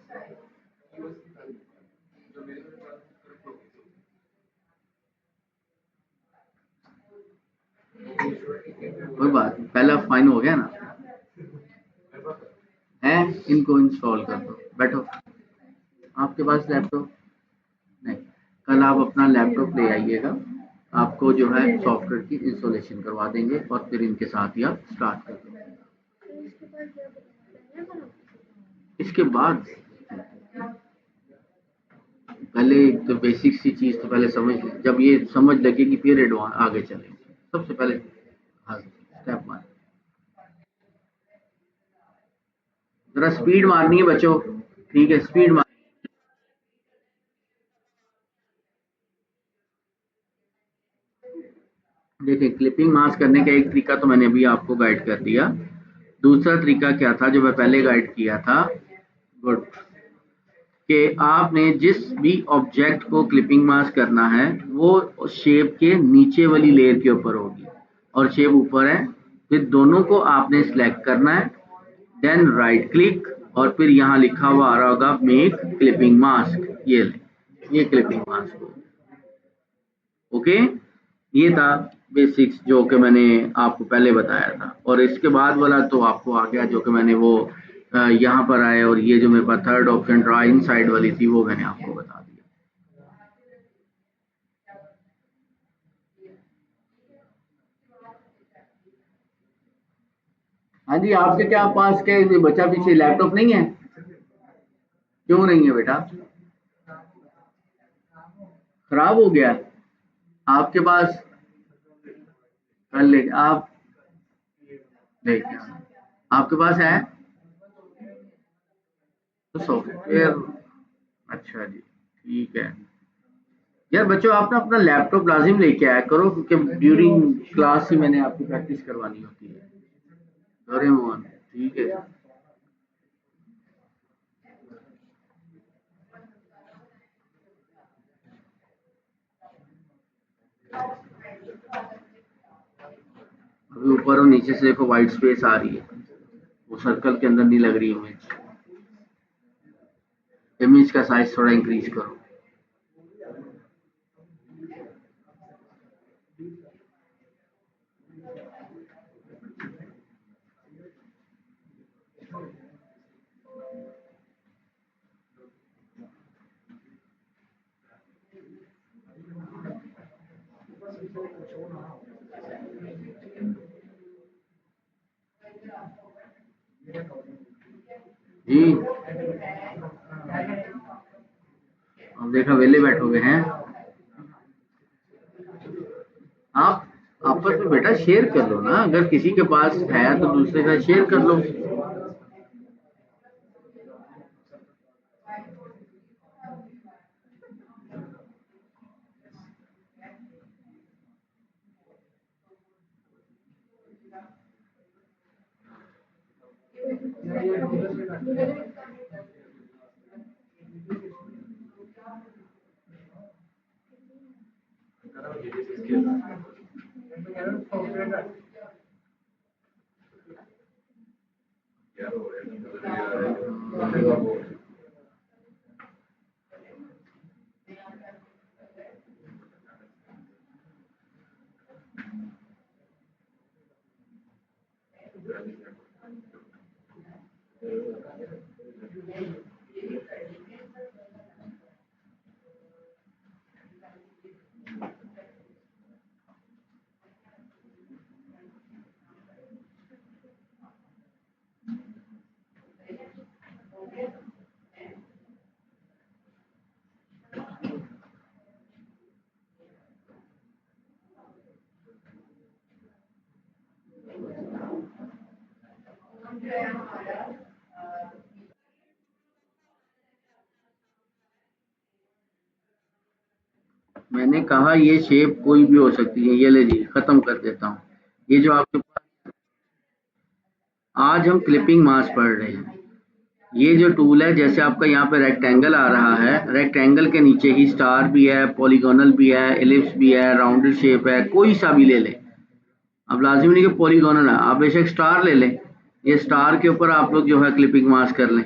कोई बात नहीं, पहला फाइन हो गया ना है, इनको इंस्टॉल कर दो, बैठो। आपके पास लैपटॉप नहीं, कल आप अपना लैपटॉप ले आइएगा, आपको जो है सॉफ्टवेयर की इंस्टॉलेशन करवा देंगे और फिर इनके साथ ही आप स्टार्ट कर देंगे। इसके बाद पहले तो बेसिक सी चीज तो पहले समझ लें, जब ये समझ लगेगी फिर एडवांस आगे चलेंगे। सबसे पहले हाँ स्टेप वन, जरा स्पीड मारनी है बच्चों, ठीक है स्पीड मार। देखिए क्लिपिंग मास्क करने का एक तरीका तो मैंने अभी आपको गाइड कर दिया, दूसरा तरीका क्या था जो मैं पहले गाइड किया था, गुड, कि आपने जिस भी ऑब्जेक्ट को क्लिपिंग मास्क करना है वो शेप के नीचे वाली लेयर के ऊपर होगी और शेप ऊपर है, फिर दोनों को आपने सिलेक्ट करना है, देन राइट क्लिक और फिर यहाँ लिखा हुआ आ रहा होगा मेक क्लिपिंग मास्क, ये ले, ये क्लिपिंग मास्क हो। ओके, ये था बेसिक्स जो कि मैंने आपको पहले बताया था, और इसके बाद वाला तो आपको आ गया जो कि मैंने वो यहाँ पर आए, और ये जो मेरे पास थर्ड ऑप्शन ड्रा इन साइड वाली थी वो मैंने आपको बता दिया। हाँ जी, आपके क्या पास के बच्चा पीछे लैपटॉप नहीं है? क्यों नहीं है बेटा? खराब हो गया? आपके पास कल ले आप लेके आना, आपके पास है तो सॉफ्टवेयर, अच्छा जी ठीक है। यार बच्चों आप ना अपना लैपटॉप लाजिम लेके आया करो, क्योंकि ड्यूरिंग क्लास ही मैंने आपकी प्रैक्टिस करवानी होती है। डोरेमोन, ठीक है। अभी ऊपर और नीचे से देखो वाइट स्पेस आ रही है, वो सर्कल के अंदर नहीं लग रही इमेज, इमेज का साइज थोड़ा इंक्रीज करो। जी अब देखा वेले बैठोगे हैं आप, आपस में बेटा शेयर कर लो ना, अगर किसी के पास है तो दूसरे का शेयर कर लो। मैंने कहा ये शेप कोई भी हो सकती है। ये ले जी, खत्म कर देता हूँ। ये जो आपके पास, आज हम क्लिपिंग मास पढ़ रहे हैं। ये जो टूल है, जैसे आपका यहाँ पे रेक्टेंगल आ रहा है, रेक्टेंगल के नीचे ही स्टार भी है, पॉलीगोनल भी है, एलिप्स भी है, राउंडेड शेप है, कोई सा भी ले लें। अब लाजिम नहीं कि पॉलीगोनल है, आप बेशक स्टार ले लें। ये स्टार के ऊपर आप लोग जो है क्लिपिंग मास्क कर लें।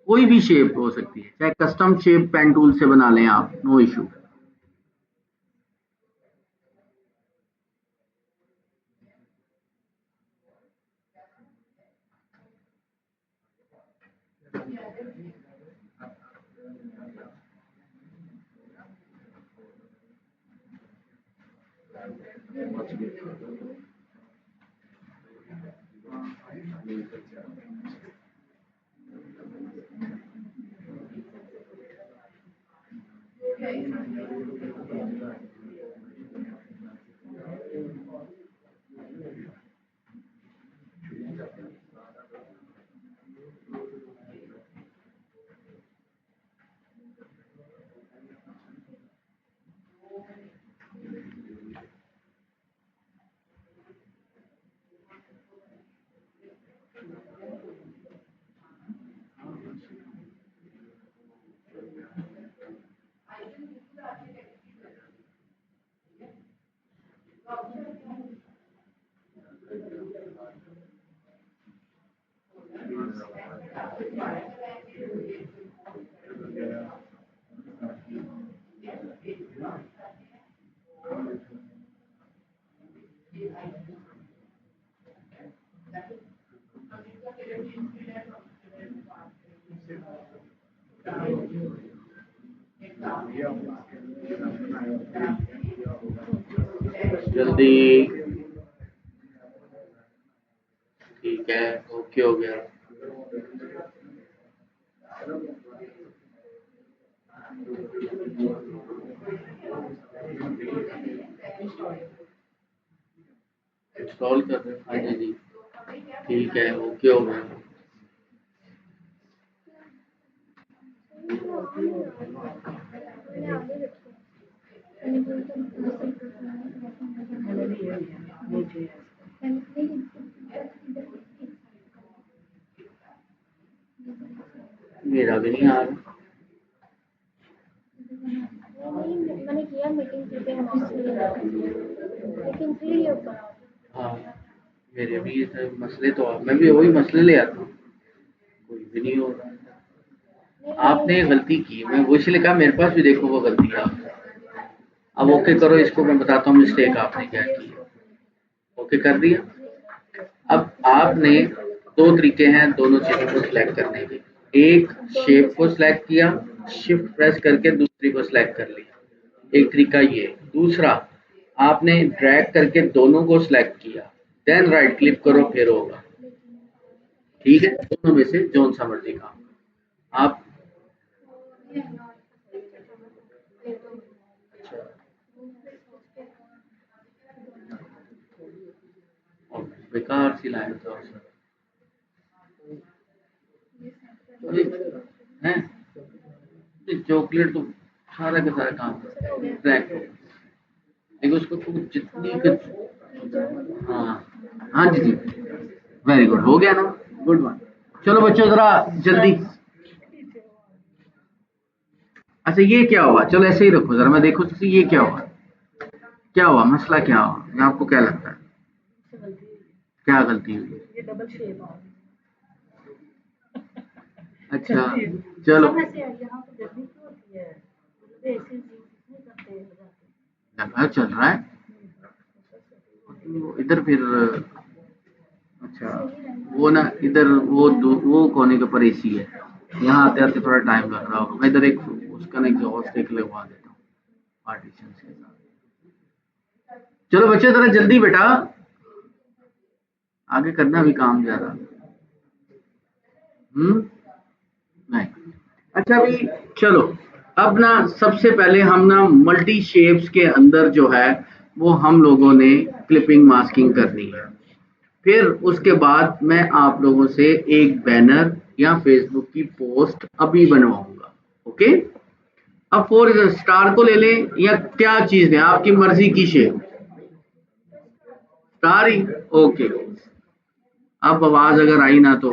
कोई भी शेप हो सकती है, चाहे कस्टम शेप पेन टूल से बना लें आप, नो इशू। जल्दी, ठीक है, ओके हो गया। इंस्टॉल कर रहे हैं, हाँ जी, ठीक है, ओके हो गया। मेरा भी नहीं आ रहा। मैंने किया मीटिंग लेकिन फिर ये हाँ, मेरे भी ये मसले तो, मैं भी वही मसले ले आता हूँ, कोई भी नहीं हो रहा। आपने गलती की, मैं वो इसलिए कहा मेरे पास भी देखो वो गलती है। अब ओके करो इसको, मैं बताता हूँ मिस्टेक आपने क्या की। ओके कर दिया। अब आपने दो तरीके हैं दोनों चीजों को सिलेक्ट करने के। एक, शेप को सिलेक्ट किया, शिफ्ट प्रेस करके दूसरी को सिलेक्ट कर लिया, एक तरीका ये। दूसरा, आपने ड्रैग करके दोनों को सिलेक्ट किया, देन राइट क्लिक करो, फिर होगा। ठीक है, दोनों में से जौन सा मर्जी काम आप। अच्छा, बेकार सी लाइन तो है। चॉकलेट तो सारा का सारा काम ड्रैग हो, देखो उसको तुम जितनी हाँ, हाँ जी जी, वेरी गुड, हो गया ना, गुड वन। चलो बच्चों जरा जल्दी। अच्छा ये क्या हुआ, चलो ऐसे ही रखो जरा, मैं देखो तो ये क्या हुआ, क्या हुआ मसला, क्या हुआ, मैं आपको क्या लगता है, क्या गलती हुई? ये डबल शेप आ अच्छा चलो, यहाँ पे गर्मी क्यों होती है? ऐसे नहीं करते लगा चल रहा है इधर फिर। अच्छा, वो ना इधर वो कोने के ऊपर एसी है, यहाँ आते आते थोड़ा टाइम लग रहा होगा। मैं इधर एक उसका ना एग्जॉस्ट एक लगवा देता हूँ पार्टीशन के साथ। चलो बच्चे जरा जल्दी बेटा, आगे करना भी काम ज्यादा। नहीं, अच्छा भाई, चलो। अब ना सबसे पहले हम ना मल्टी शेप्स के अंदर जो है वो हम लोगों ने क्लिपिंग मास्किंग करनी है। फिर उसके बाद मैं आप लोगों से एक बैनर या फेसबुक की पोस्ट अभी बनवाऊंगा। ओके, अब फोर स्टार को ले लें या क्या चीज है, आपकी मर्जी की शेप, स्टार ही, ओके। अब आवाज अगर आई ना तो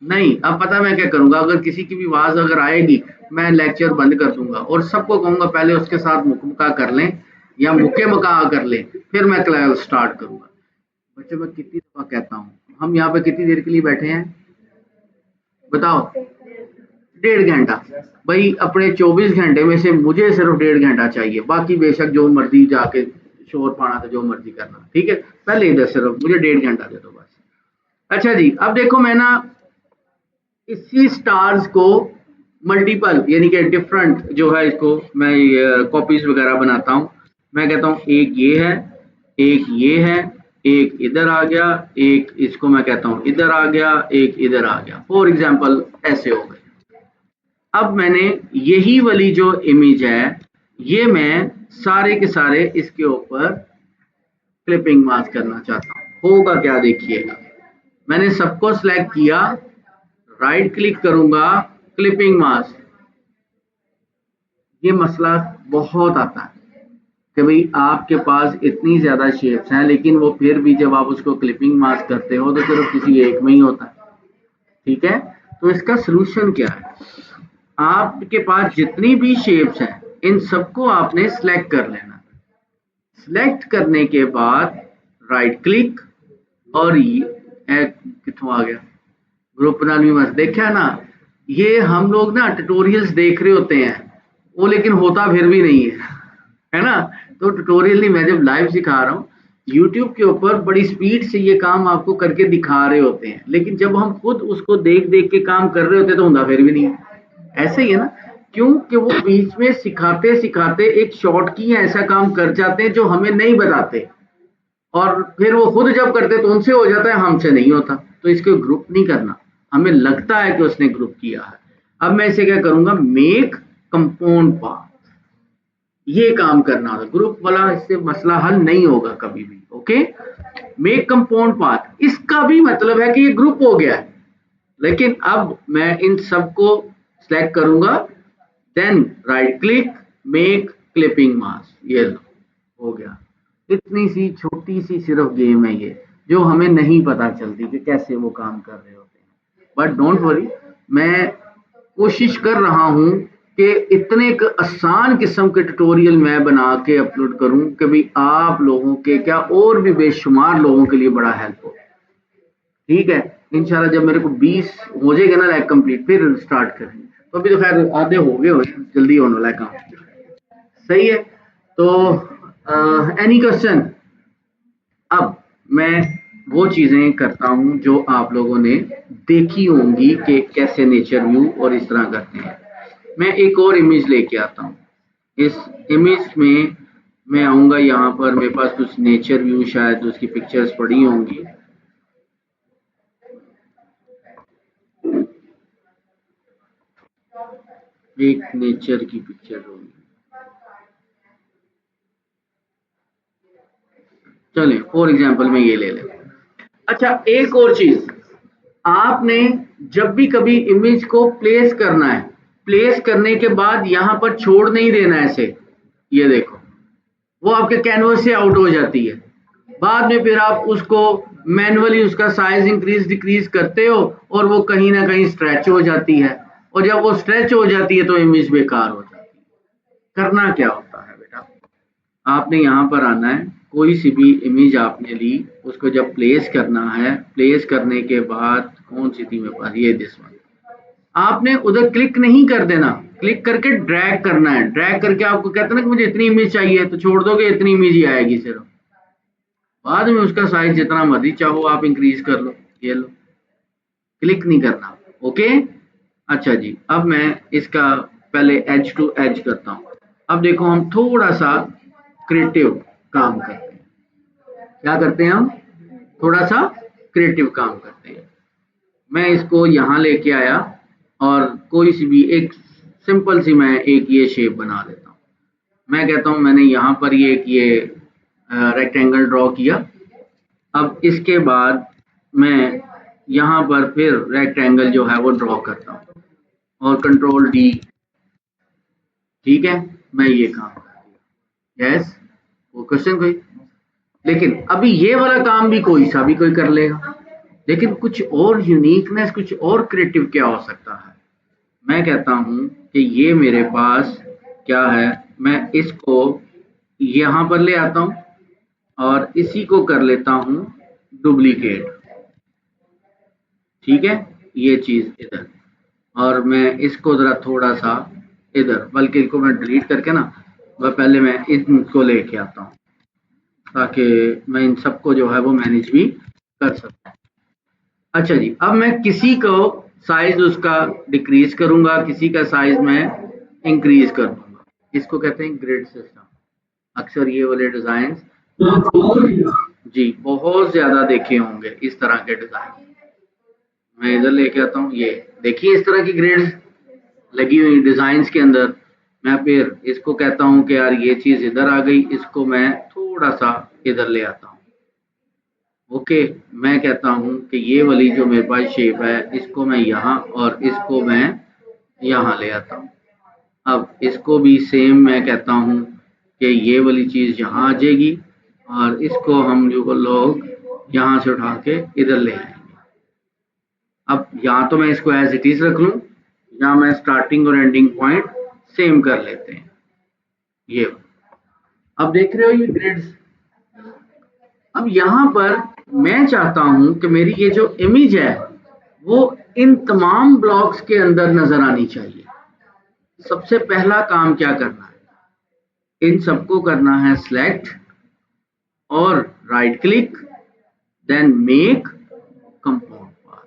नहीं, अब पता मैं क्या करूंगा, अगर किसी की भी आवाज अगर आएगी मैं लेक्चर बंद कर दूंगा और सबको कहूंगा पहले उसके साथ मुक्का कर लें या मुक्के मका कर लें, फिर मैं क्लास स्टार्ट करूंगा। बच्चों मैं कितनी दफा कहता हूँ, हम यहाँ पे कितनी देर के लिए बैठे हैं बताओ, 1.5 घंटा। भाई अपने 24 घंटे में से मुझे सिर्फ 1.5 घंटा चाहिए, बाकी बेशक जो मर्जी जाके शोर पाना था जो मर्जी करना, ठीक है, पहले इधर सिर्फ मुझे 1.5 घंटा दे दो बस। अच्छा जी, अब देखो मैं ना इसी स्टार्स को मल्टीपल यानी कि डिफरेंट जो है इसको मैं कॉपीज वगैरह बनाता हूँ। मैं कहता हूँ एक ये है, एक ये है, एक इधर आ गया, एक इसको मैं कहता हूँ इधर आ गया, एक इधर आ गया, फॉर एग्जाम्पल ऐसे हो गए। अब मैंने यही वाली जो इमेज है ये मैं सारे के सारे इसके ऊपर क्लिपिंग मास्क करना चाहता हूँ, होगा क्या देखिएगा। मैंने सबको सिलेक्ट किया, राइट क्लिक करूंगा, क्लिपिंग मास्क। ये मसला बहुत आता है कि भाई आपके पास इतनी ज्यादा शेप्स हैं लेकिन वो फिर भी जब आप उसको क्लिपिंग मास्क करते हो तो सिर्फ किसी एक में ही होता है, ठीक है। तो इसका सलूशन क्या है, आपके पास जितनी भी शेप्स हैं इन सबको आपने सिलेक्ट कर लेना। सिलेक्ट करने के बाद राइट क्लिक और ये कितों आ गया, ग्रुप नाल भी मस्त देखा ना। ये हम लोग ना ट्यूटोरियल्स देख रहे होते हैं वो लेकिन होता फिर भी नहीं है ना। तो ट्यूटोरियल नहीं, मैं जब लाइव सिखा रहा हूँ यूट्यूब के ऊपर बड़ी स्पीड से ये काम आपको करके दिखा रहे होते हैं, लेकिन जब हम खुद उसको देख देख के काम कर रहे होते तो होता फिर भी नहीं है। ऐसे ही है ना, क्योंकि वो बीच में सिखाते सिखाते एक शॉर्ट की ऐसा काम कर जाते हैं जो हमें नहीं बताते, और फिर वो खुद जब करते तो उनसे हो जाता है हमसे नहीं होता। तो इसको ग्रुप नहीं करना, हमें लगता है कि उसने ग्रुप किया है। अब मैं इसे क्या करूंगा, मेक कंपाउंड पाथ, ये काम करना होगा, ग्रुप वाला इससे मसला हल नहीं होगा कभी भी। ओके, मेक कंपाउंड पाथ इसका भी मतलब है कि ये ग्रुप हो गया है, लेकिन अब मैं इन सबको सिलेक्ट करूंगा, then right click, make clipping mask, ये लो हो गया। इतनी सी छोटी सी सिर्फ गेम है ये, जो हमें नहीं पता चलती कि कैसे वो काम कर रहे होते हैं। बट डोंट वरी, मैं कोशिश कर रहा हूं कि इतने एक आसान किस्म के ट्यूटोरियल मैं बना के अपलोड करूं कि भाई आप लोगों के क्या और भी बेशुमार लोगों के लिए बड़ा हेल्प हो। ठीक है, इंशाल्लाह जब मेरे को 20 हो जाएगा ना लाइक कंप्लीट फिर स्टार्ट करेंगे। तो अभी तो खैर आधे हो गए हो, जल्दी होने वाला है काम, सही है। तो एनी क्वेश्चन। अब मैं वो चीजें करता हूं जो आप लोगों ने देखी होंगी कि कैसे नेचर व्यू और इस तरह करते हैं। मैं एक और इमेज लेके आता हूं, इस इमेज में मैं आऊंगा, यहाँ पर मेरे पास कुछ नेचर व्यू शायद उसकी पिक्चर्स पड़ी होंगी। एक नेचर की पिक्चर होगी, चलें फॉर एग्जांपल में ये ले लें। अच्छा एक और चीज, आपने जब भी कभी इमेज को प्लेस करना है, प्लेस करने के बाद यहाँ पर छोड़ नहीं देना ऐसे, ये देखो वो आपके कैनवस से आउट हो जाती है। बाद में फिर आप उसको मैन्युअली उसका साइज इंक्रीज डिक्रीज करते हो और वो कहीं ना कहीं स्ट्रेच हो जाती है, और जब वो स्ट्रेच हो जाती है तो इमेज बेकार हो जाती है। करना क्या होता है बेटा, आपने यहाँ पर आना है, कोई सी भी इमेज आपने ली, उसको जब प्लेस करना है, प्लेस करने के बाद कौन सी थी मेरे पास, ये दिस वन, आपने उधर क्लिक नहीं कर देना, क्लिक करके ड्रैग करना है। ड्रैग करके आपको कहते हैं ना कि मुझे इतनी इमेज चाहिए, तो छोड़ दोगे इतनी इमेज ही आएगी सिर्फ, बाद में उसका साइज जितना मर्जी चाहो आप इंक्रीज कर लो, ये लो, क्लिक नहीं करना। ओके, अच्छा जी, अब मैं इसका पहले एज टू एज करता हूँ। अब देखो हम थोड़ा सा क्रिएटिव काम करते हैं, क्या करते हैं हम, थोड़ा सा क्रिएटिव काम करते हैं। मैं इसको यहाँ लेके आया और कोई सी भी एक सिंपल सी मैं एक ये शेप बना लेता हूँ। मैं कहता हूँ मैंने यहाँ पर ये एक ये रेक्टेंगल ड्रॉ किया। अब इसके बाद मैं यहाँ पर फिर रेक्टेंगल जो है वो ड्रॉ करता हूँ और कंट्रोल डी, ठीक है, मैं ये काम कर दिया। यस, वो क्वेश्चन कोई, लेकिन अभी ये वाला काम भी कोई सा भी कोई कर लेगा, लेकिन कुछ और यूनिकनेस, कुछ और क्रिएटिव क्या हो सकता है। मैं कहता हूं कि ये मेरे पास क्या है, मैं इसको यहां पर ले आता हूं और इसी को कर लेता हूं डुप्लीकेट। ठीक है, ये चीज इधर, और मैं इसको जरा थोड़ा सा इधर, बल्कि इसको मैं डिलीट करके ना, वह पहले मैं इनको लेके आता हूँ ताकि मैं इन सबको जो है वो मैनेज भी कर सकूं। अच्छा जी, अब मैं किसी को साइज उसका डिक्रीज करूंगा, किसी का साइज मैं इंक्रीज कर दूंगा। इसको कहते हैं ग्रिड सिस्टम। अक्सर ये वाले डिजाइन जी बहुत ज्यादा देखे होंगे, इस तरह के डिजाइन। मैं इधर लेके आता हूँ, ये देखिए इस तरह की ग्रिड्स लगी हुई डिजाइन्स के अंदर। मैं फिर इसको कहता हूँ कि यार ये चीज इधर आ गई, इसको मैं थोड़ा सा इधर ले आता हूँ। ओके, मैं कहता हूँ कि ये वाली जो मेरे पास शेप है, इसको मैं यहाँ और इसको मैं यहाँ ले आता हूँ। अब इसको भी सेम मैं कहता हूँ कि ये वाली चीज यहाँ आ जाएगी और इसको हम जो लोग यहाँ से उठा के इधर ले आएंगे। अब यहाँ तो मैं इसको एज इट इज रख लूँ, या मैं स्टार्टिंग और एंडिंग पॉइंट सेम कर लेते हैं। ये अब देख रहे हो ये ग्रिड्स। अब यहाँ पर मैं चाहता हूं कि मेरी ये जो इमेज है वो इन तमाम ब्लॉक्स के अंदर नजर आनी चाहिए। सबसे पहला काम क्या करना है, इन सबको करना है सिलेक्ट और right click, then make compound path.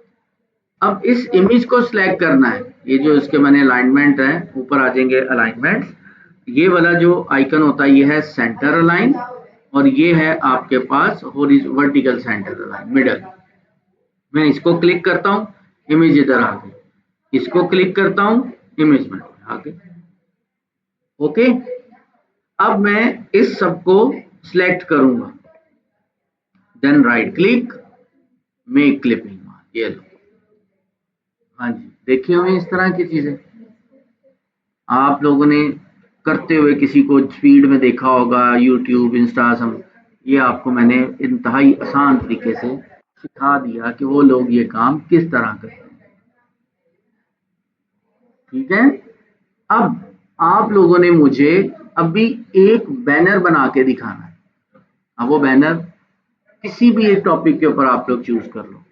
अब इस इमेज को सिलेक्ट करना है, ये जो इसके मैंने अलाइनमेंट है, ऊपर आ जाएंगे अलाइनमेंट। ये वाला जो आइकन होता है ये है सेंटर अलाइन, और ये है आपके पास वर्टिकल सेंटर अलाइन मिडल। मैं इसको क्लिक करता हूँ, इमेज इधर आ गई। इसको क्लिक करता हूँ, इमेज में आ गई। ओके, अब मैं इस सबको सिलेक्ट करूंगा, then right click, make clipping, ये लो। हाँ जी, देखिए हमें इस तरह की चीजें आप लोगों ने करते हुए किसी को स्पीड में देखा होगा, यूट्यूब, इंस्टा, सम। ये आपको मैंने इंतहाई आसान तरीके से सिखा दिया कि वो लोग ये काम किस तरह करते हैं। ठीक है, अब आप लोगों ने मुझे अभी एक बैनर बना के दिखाना है। अब वो बैनर किसी भी एक टॉपिक के ऊपर आप लोग चूज कर लो,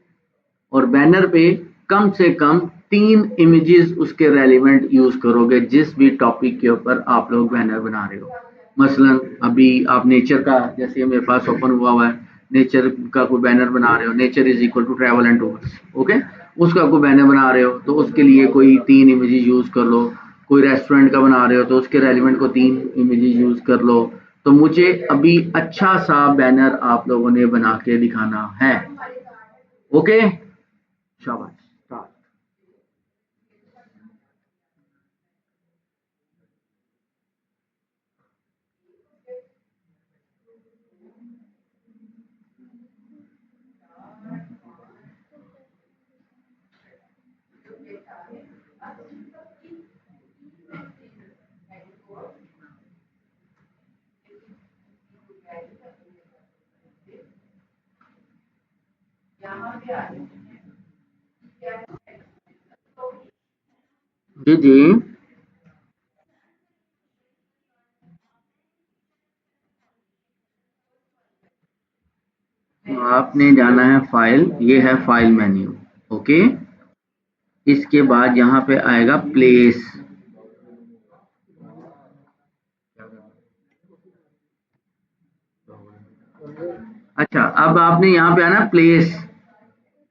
और बैनर पे कम से कम 3 इमेजेस उसके रेलिवेंट यूज करोगे, जिस भी टॉपिक के ऊपर आप लोग बैनर बना रहे हो। मसलन अभी आप नेचर का, जैसे मेरे पास ओपन हुआ है, नेचर का कोई बैनर बना रहे हो, nature is equal to travel and tours, okay, उसका कोई बैनर बना रहे हो तो उसके लिए कोई 3 इमेजेस यूज कर लो। कोई रेस्टोरेंट का बना रहे हो तो उसके रेलिवेंट को 3 इमेजेस यूज कर लो। तो मुझे अभी अच्छा सा बैनर आप लोगों ने बना के दिखाना है। ओके, शाबाश, स्टार्ट। जी जी, आपने जाना है फाइल, ये है फाइल मेन्यू। ओके, इसके बाद यहाँ पे आएगा प्लेस। अच्छा, अब आपने यहाँ पे आना प्लेस,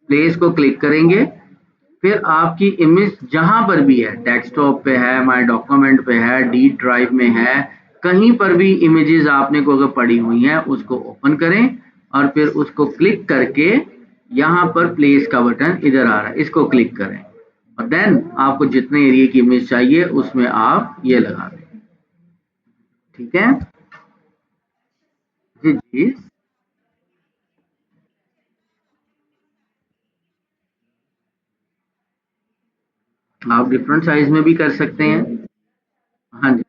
प्लेस को क्लिक करेंगे। फिर आपकी इमेज जहां पर भी है, डेस्कटॉप पे है, माय डॉक्यूमेंट पे है, डी ड्राइव में है, कहीं पर भी इमेजेस आपने को अगर पड़ी हुई हैं उसको ओपन करें और फिर उसको क्लिक करके यहाँ पर प्लेस का बटन इधर आ रहा है, इसको क्लिक करें और देन आपको जितने एरिया की इमेज चाहिए उसमें आप ये लगा दें। ठीक है जी जी, आप डिफरेंट साइज में भी कर सकते हैं। हाँ जी,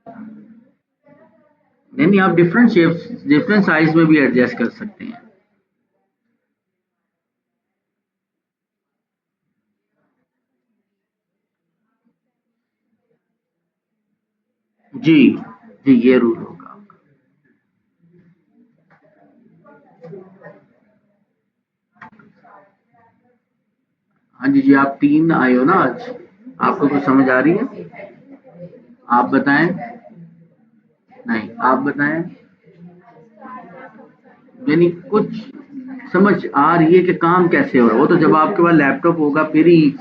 नहीं, आप डिफरेंट शेप्स डिफरेंट साइज में भी एडजस्ट कर सकते हैं। जी जी, ये रूल होगा आपका। हाँ जी जी, आप 3 आए हो ना आज, आपको कुछ समझ आ रही है? आप बताएं। नहीं, आप बताएं। यानी कुछ समझ आ रही है कि काम कैसे हो रहा है? वो तो जब आपके पास लैपटॉप होगा फिर ही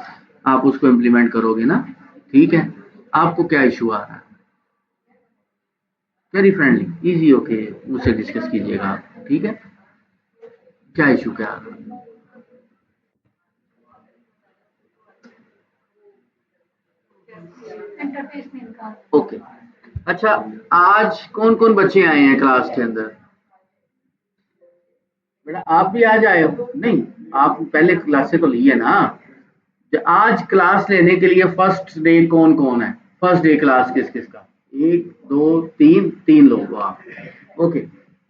आप उसको इम्प्लीमेंट करोगे ना। ठीक है, आपको क्या इशू आ रहा है? वेरी फ्रेंडली इजी, ओके, मुझसे डिस्कस कीजिएगा आप, ठीक है? क्या इशू क्या आ रहा है? ओके। अच्छा, आज कौन कौन बच्चे आए हैं क्लास के अंदर? बेटा आप भी आज आए हो? नहीं, आप पहले क्लासे तो ली है ना। आज क्लास लेने के लिए फर्स्ट डे कौन कौन है? फर्स्ट डे क्लास किस किस का? एक दो तीन, 3 लोग हो आप। ओके।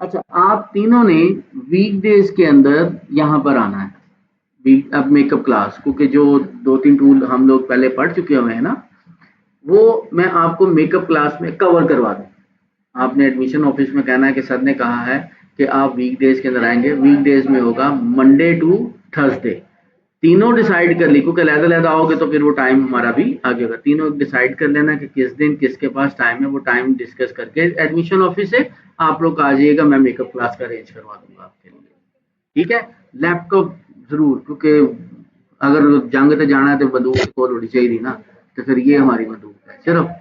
अच्छा, आप तीनों ने वीकडेज के अंदर यहाँ पर आना है। अब मेकअप क्लास, क्योंकि जो 2-3 टूल हम लोग पहले पढ़ चुके हुए हैं ना, वो मैं आपको मेकअप क्लास में कवर करवा दूँ। आपने एडमिशन ऑफिस में कहना है कि सर ने कहा है कि आप वीकडेज के अंदर आएंगे। वीकडेज में होगा मंडे टू थर्सडे। तीनों डिसाइड कर ली, क्योंकि लहदा आओगे तो फिर वो टाइम हमारा भी आगे होगा। तीनों डिसाइड कर लेना कि किस दिन किसके पास टाइम है, वो टाइम डिस्कस करके एडमिशन ऑफिस से आप लोग आ जाइएगा। मैं मेकअप क्लास का अरेंज करवा दूंगा आपके लिए, ठीक है? लैपटॉप जरूर, क्योंकि अगर जंग ते जाना है तो बंदूक कोल होनी चाहिए ना, तो फिर ये हमारी बंदूक है सिर्फ।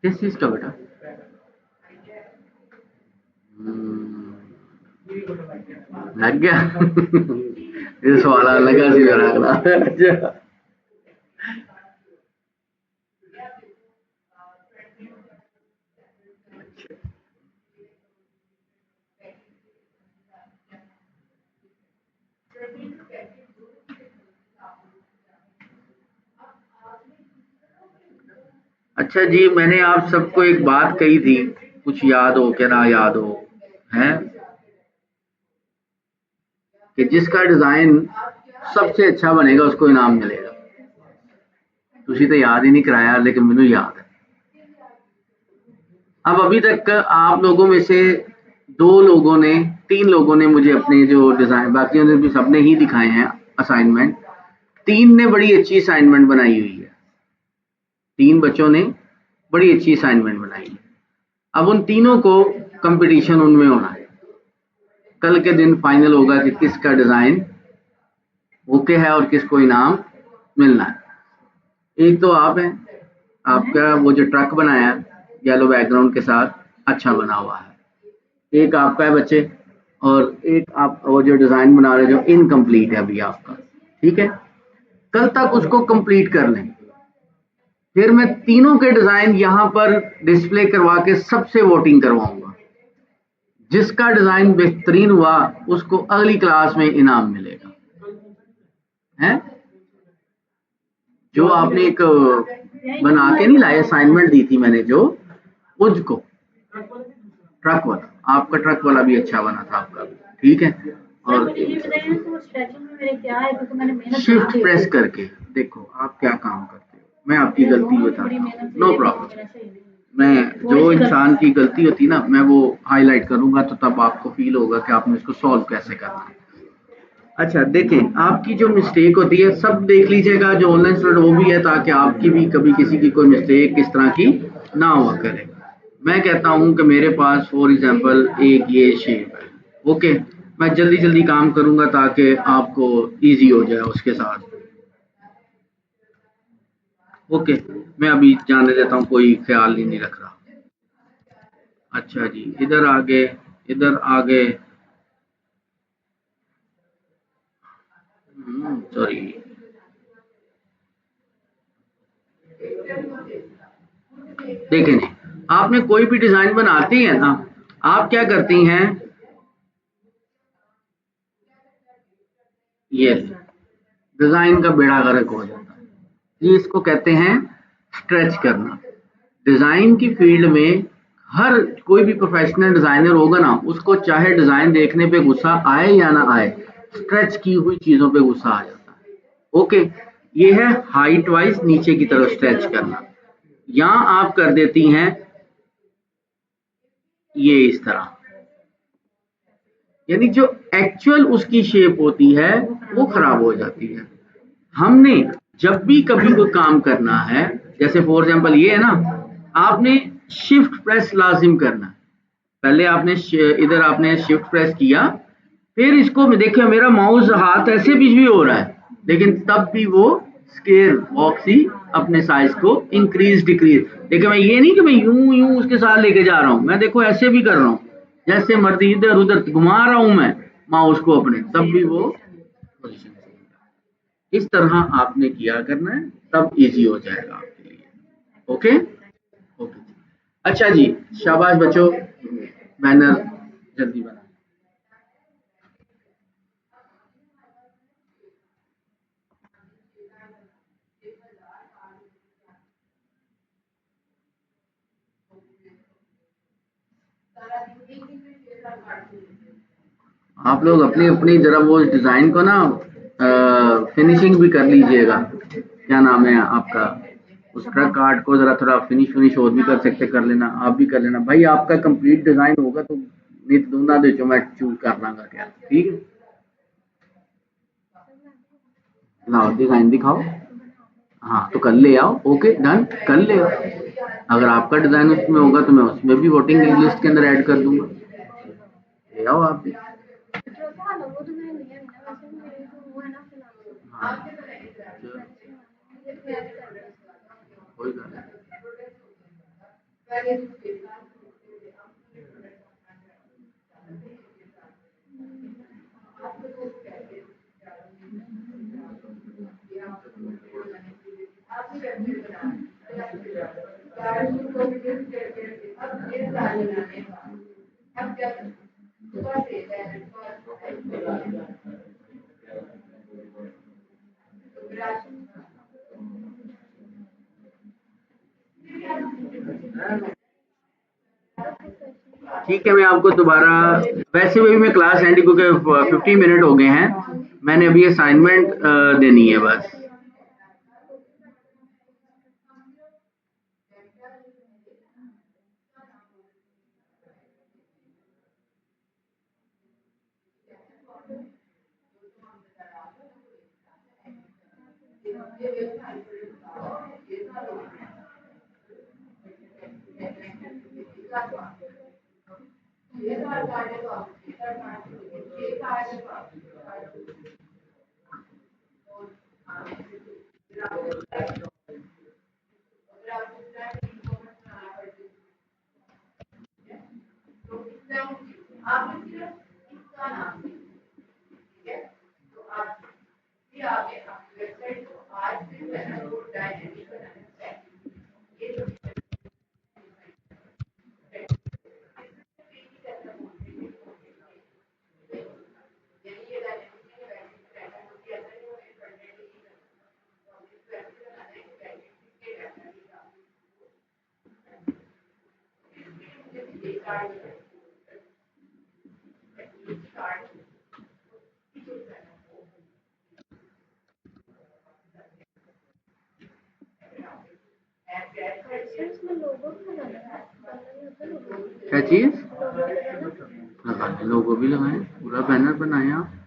किस चीज का बेटा? लग गया। ये सवाल लगा सी मेरा अगला। अच्छा। अच्छा जी, मैंने आप सबको एक बात कही थी, कुछ याद हो क्या ना याद हो, है कि जिसका डिजाइन सबसे अच्छा बनेगा उसको इनाम मिलेगा। तुझे तो याद ही नहीं कराया, लेकिन मैंने याद है। अब अभी तक आप लोगों में से 3 लोगों ने मुझे अपने जो डिजाइन, बाकियों ने भी सबने ही दिखाए हैं असाइनमेंट। 3 ने बड़ी अच्छी असाइनमेंट बनाई हुई है। 3 बच्चों ने बड़ी अच्छी असाइनमेंट बनाई है। अब उन तीनों को कंपटीशन उनमें होना है। कल के दिन फाइनल होगा कि किसका डिजाइन ओके है और किसको इनाम मिलना है। एक तो आप हैं, आपका वो जो ट्रक बनाया येलो बैकग्राउंड के साथ, अच्छा बना हुआ है। एक आपका है बच्चे, और एक आप वो जो डिजाइन बना रहे हो जो इनकम्प्लीट है अभी आपका, ठीक है? कल तक उसको कंप्लीट कर लें, फिर मैं तीनों के डिजाइन यहाँ पर डिस्प्ले करवा के सबसे वोटिंग करवाऊंगा। जिसका डिजाइन बेहतरीन हुआ उसको अगली क्लास में इनाम मिलेगा। है जो आपने एक बना के नहीं लाए, असाइनमेंट दी थी मैंने जो, उसको ट्रक वाला, आपका ट्रक वाला भी अच्छा बना था आपका भी, ठीक है? और शिफ्ट प्रेस करके देखो आप क्या काम करते हो, मैं आपकी गलती बताता हूँ, नो प्रॉब्लम। मैं जो इंसान की गलती होती है ना, मैं वो हाईलाइट करूंगा, तो तब आपको फील होगा कि आपने इसको सॉल्व कैसे करना है। अच्छा देखें, आपकी जो मिस्टेक होती है सब देख लीजिएगा, जो ऑनलाइन स्टूडेंट वो भी है, ताकि आपकी भी कभी किसी की कोई मिस्टेक इस तरह की ना हुआ करे। मैं कहता हूं कि मेरे पास फॉर एग्जांपल एक ये शेप है, ओके, मैं जल्दी जल्दी काम करूंगा ताकि आपको इजी हो जाए उसके साथ। ओके, मैं अभी जाने देता हूँ, कोई ख्याल ही नहीं रख रहा। अच्छा जी, इधर आगे, इधर आगे, सॉरी, देखें जी, आपने कोई भी डिजाइन बनाती है ना, आप क्या करती हैं, ये डिजाइन का बेड़ा गर्क हो जाता है। ये इसको कहते हैं स्ट्रेच करना। डिजाइन की फील्ड में हर कोई भी प्रोफेशनल डिजाइनर होगा ना, उसको चाहे डिजाइन देखने पे गुस्सा आए या ना आए, स्ट्रेच की हुई चीजों पे गुस्सा आ जाता है। ओके, ये है हाइट वाइज नीचे की तरफ स्ट्रेच करना। यहां आप कर देती हैं ये इस तरह, यानी जो एक्चुअल उसकी शेप होती है वो खराब हो जाती है। हमने जब भी कभी कोई काम करना है, जैसे फॉर एग्जांपल ये है ना, आपने शिफ्ट प्रेस लाजिम करना है। पहले आपने इधर आपने शिफ्ट प्रेस किया, फिर इसको देखिए मेरा माउस हाथ ऐसे बीच भी हो रहा है, लेकिन तब भी वो स्केयर बॉक्स ही अपने साइज को इंक्रीज डिक्रीज। देखिए मैं ये नहीं कि मैं यूं यूं उसके साथ लेके जा रहा हूं, मैं देखो ऐसे भी कर रहा हूं, जैसे मर्जी इधर उधर घुमा रहा हूं मैं माउस को अपने, तब भी वो पोजीशन से। इस तरह आपने किया करना है, तब इजी हो जाएगा आपके लिए। ओके, ओके, अच्छा जी, शाबाश बच्चों, बैनर जल्दी बना। आप लोग अपनी अपनी जरा वो डिजाइन को ना फिनिशिंग भी कर लीजिएगा। क्या नाम है आपका, उस ट्रक आर्ट को जरा थोड़ा फिनिश फिनिश और भी कर सकते, कर लेना, आप भी कर लेना भाई, आपका कंप्लीट डिजाइन होगा तो नहीं तो दूंगा दे जो मैं चूज कर लांगा क्या, ठीक है। लाओ डिजाइन दिखाओ, हाँ तो कल ले आओ, ओके डन, कल ले आओ। अगर आपका डिजाइन उसमें होगा तो मैं उसमें भी वोटिंग लिस्ट के अंदर ऐड कर दूंगा, ले आओ आप भी। जो था ना वो तो मैंने लिया नहीं ना, वैसे भी मेरे तो वो है ना फिलहाल, हाँ, ये तो ऐड कर दिया। कोई बात नहीं। ठीक है, मैं आपको दोबारा, वैसे भी मैं क्लास एंड को 50 मिनट हो गए हैं, मैंने अभी असाइनमेंट देनी है बस। अच्छा इसमें लोगो भी लगाना है, बनना नहीं होता लोगो, क्या चीज लोगो लगाना। लगाए, लोगो भी लगाए, पूरा बैनर बनाए आप।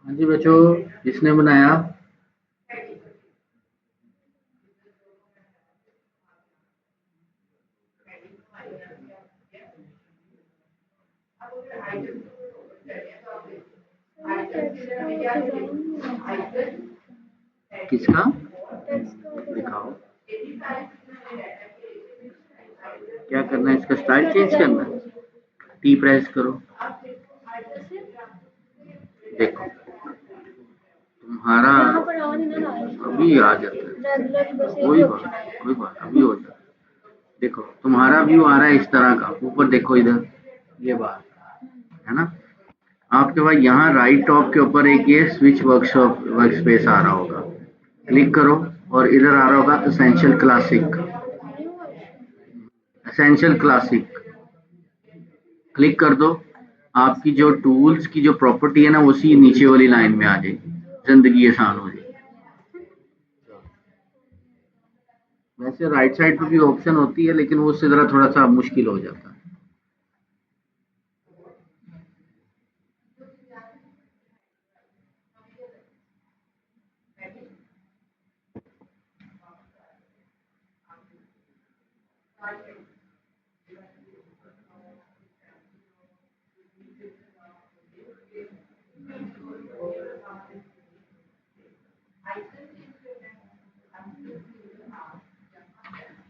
हाँ जी बच्चों, किसने बनाया? किसका दिखाओ? क्या करना है? इसका स्टाइल चेंज करना है। टी प्रेस करो, देखो तुम्हारा अभी आ जाता है। कोई बात अभी हो जाता है। देखो तुम्हारा व्यू आ रहा है इस तरह का, ऊपर देखो इधर, ये बात है ना। आपके पास यहाँ राइट टॉप के ऊपर एक ये स्विच वर्क स्पेस आ रहा होगा, क्लिक करो और इधर आ रहा होगा एसेंशियल क्लासिक। क्लिक कर दो, आपकी जो टूल्स की जो प्रॉपर्टी है ना वो उसी नीचे वाली लाइन में आ जाएगी, जिंदगी आसान हो जाएगी। वैसे राइट साइड पे भी ऑप्शन होती है लेकिन वो उससे ज़रा थोड़ा सा मुश्किल हो जाता है।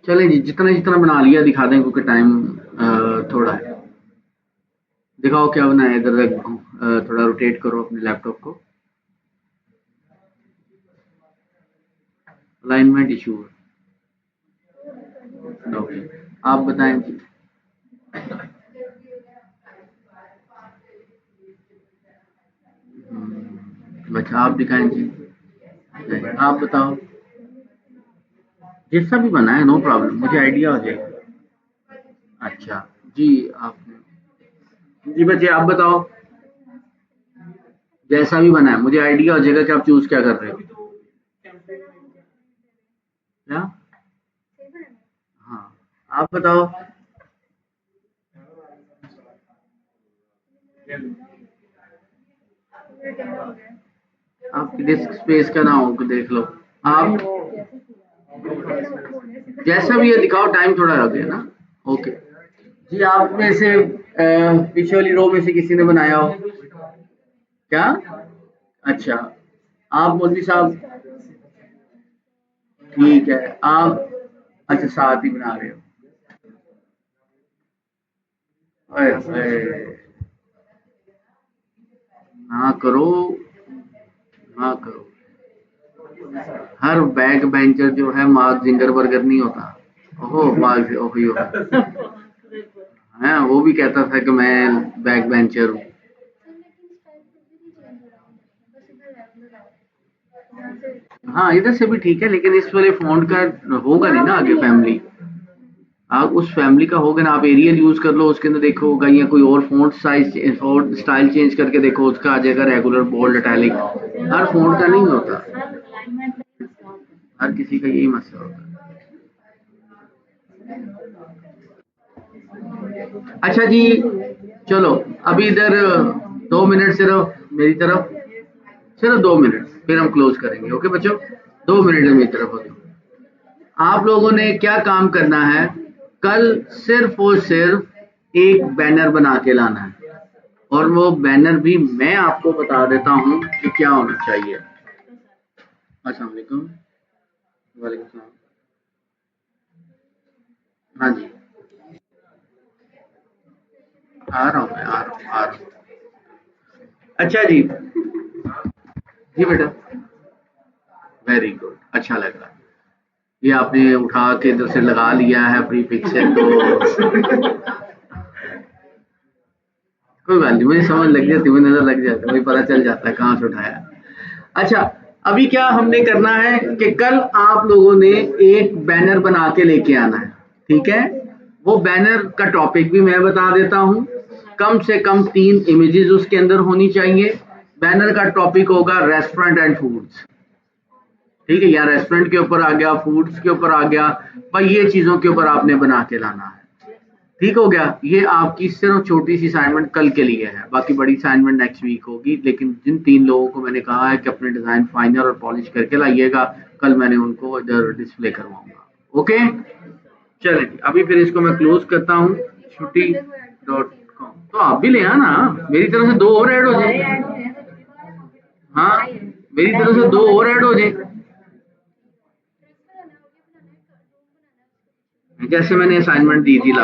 चले जी, जितना जितना बना लिया दिखा दें क्योंकि टाइम थोड़ा है। दिखाओ क्या बनाया इधर तक, थोड़ा रोटेट करो अपने लैपटॉप को। अलाइनमेंट इशू है, ओके। आप बताएं जी। अच्छा आप दिखाएं जी, आप बताओ। जैसा भी बना है नो प्रॉब्लम, मुझे आइडिया हो जाएगा। अच्छा जी, आपने जी बच्चे आप बताओ, जैसा भी बना है मुझे आइडिया हो जाएगा कि आप चूज क्या कर रहे हो। क्या? हाँ, आप बताओ। आपकी डिस्क स्पेस का ना हो तो देख लो आप, जैसा भी है दिखाओ, टाइम थोड़ा हो गया ना। ओके जी, आप में से पीछे वाली रो में से किसी ने बनाया हो क्या? अच्छा, आप मौलवी साहब, ठीक है आप, अच्छा साथ ही बना रहे हो। ओए होए, ना करो, ना करो। हर बैक बेंचर जो है मार्क जिंगरबर्गर नहीं होता। ओहो मार्क ओही होता है, वो भी कहता था कि मैं बैक बेंचर हूँ। सर लेकिन स्टाइल फिर भी नहीं चेंज हो रहा है, बस इधर रेगुलर आओ यहाँ से। हाँ इधर से भी ठीक है लेकिन इस वाले फ़ॉन्ट का होगा नहीं ना आगे फैमिली। आप उस फैमिली का होगा ना, आप एरियल यूज़ कर लो, उसके अंदर देखो होगा या कोई और फ़ॉन्ट साइज़ और स्टाइल चेंज करके देखो, उसका आ जाएगा रेगुलर, बोल्ड, इटैलिक। हर फ़ॉन्ट का नहीं होता, हर किसी का यही मसला होता है। अच्छा जी, चलो अभी इधर 2 मिनट सिर्फ मेरी तरफ, सिर्फ 2 मिनट, फिर हम क्लोज़ करेंगे। ओके बच्चों? 2 मिनट मेरी तरफ हो तो। आप लोगों ने क्या काम करना है, कल सिर्फ और सिर्फ एक बैनर बना के लाना है, और वो बैनर भी मैं आपको बता देता हूँ कि क्या होना चाहिए। अस्सलाम वालेकुम। वालेकुम सलाम। हाँ जी, आ रहा हूँ मैं, आ रहा हूँ, आ रहा हूँ। अच्छा जी, जी बेटा, वेरी गुड, अच्छा लग रहा है। ये आपने उठा के इधर से लगा लिया है प्री पिक्स से, तो कोई बात नहीं, मुझे समझ लग जाती, मुझे नजर लग जाता है, मुझे पता चल जाता है कहाँ से उठाया। अच्छा, अभी क्या हमने करना है कि कल आप लोगों ने एक बैनर बना के लेके आना है, ठीक है? वो बैनर का टॉपिक भी मैं बता देता हूँ, कम से कम 3 इमेजेस उसके अंदर होनी चाहिए। बैनर का टॉपिक होगा रेस्टोरेंट एंड फूड्स, ठीक है? या रेस्टोरेंट के ऊपर आ गया, फूड्स के ऊपर आ गया, भाई ये चीज़ों के ऊपर आपने बना के लाना है। ठीक हो गया? ये आपकी सिर्फ छोटी सी असाइनमेंट कल के लिए है, बाकी बड़ी असाइनमेंट नेक्स्ट वीक होगी। लेकिन जिन 3 लोगों को मैंने कहा है कि अपने डिज़ाइन फाइनल और पॉलिश करके लाइएगा, कल मैंने उनको इधर डिस्प्ले करवाऊँगा। ओके? चलिए जी, अभी फिर इसको मैं क्लोज़ करता हूँ, छुट्टी डॉट कॉम। तो आप भी ले आना, मेरी तरफ से 2 और ऐड हो जाए। हाँ, मेरी तरफ से 2 और ऐड हो जाए। ड्रेस बनाना है, और ये बनाना है, रूम बनाना है उसके पीछे। जैसे मैंने असाइनमेंट दी थी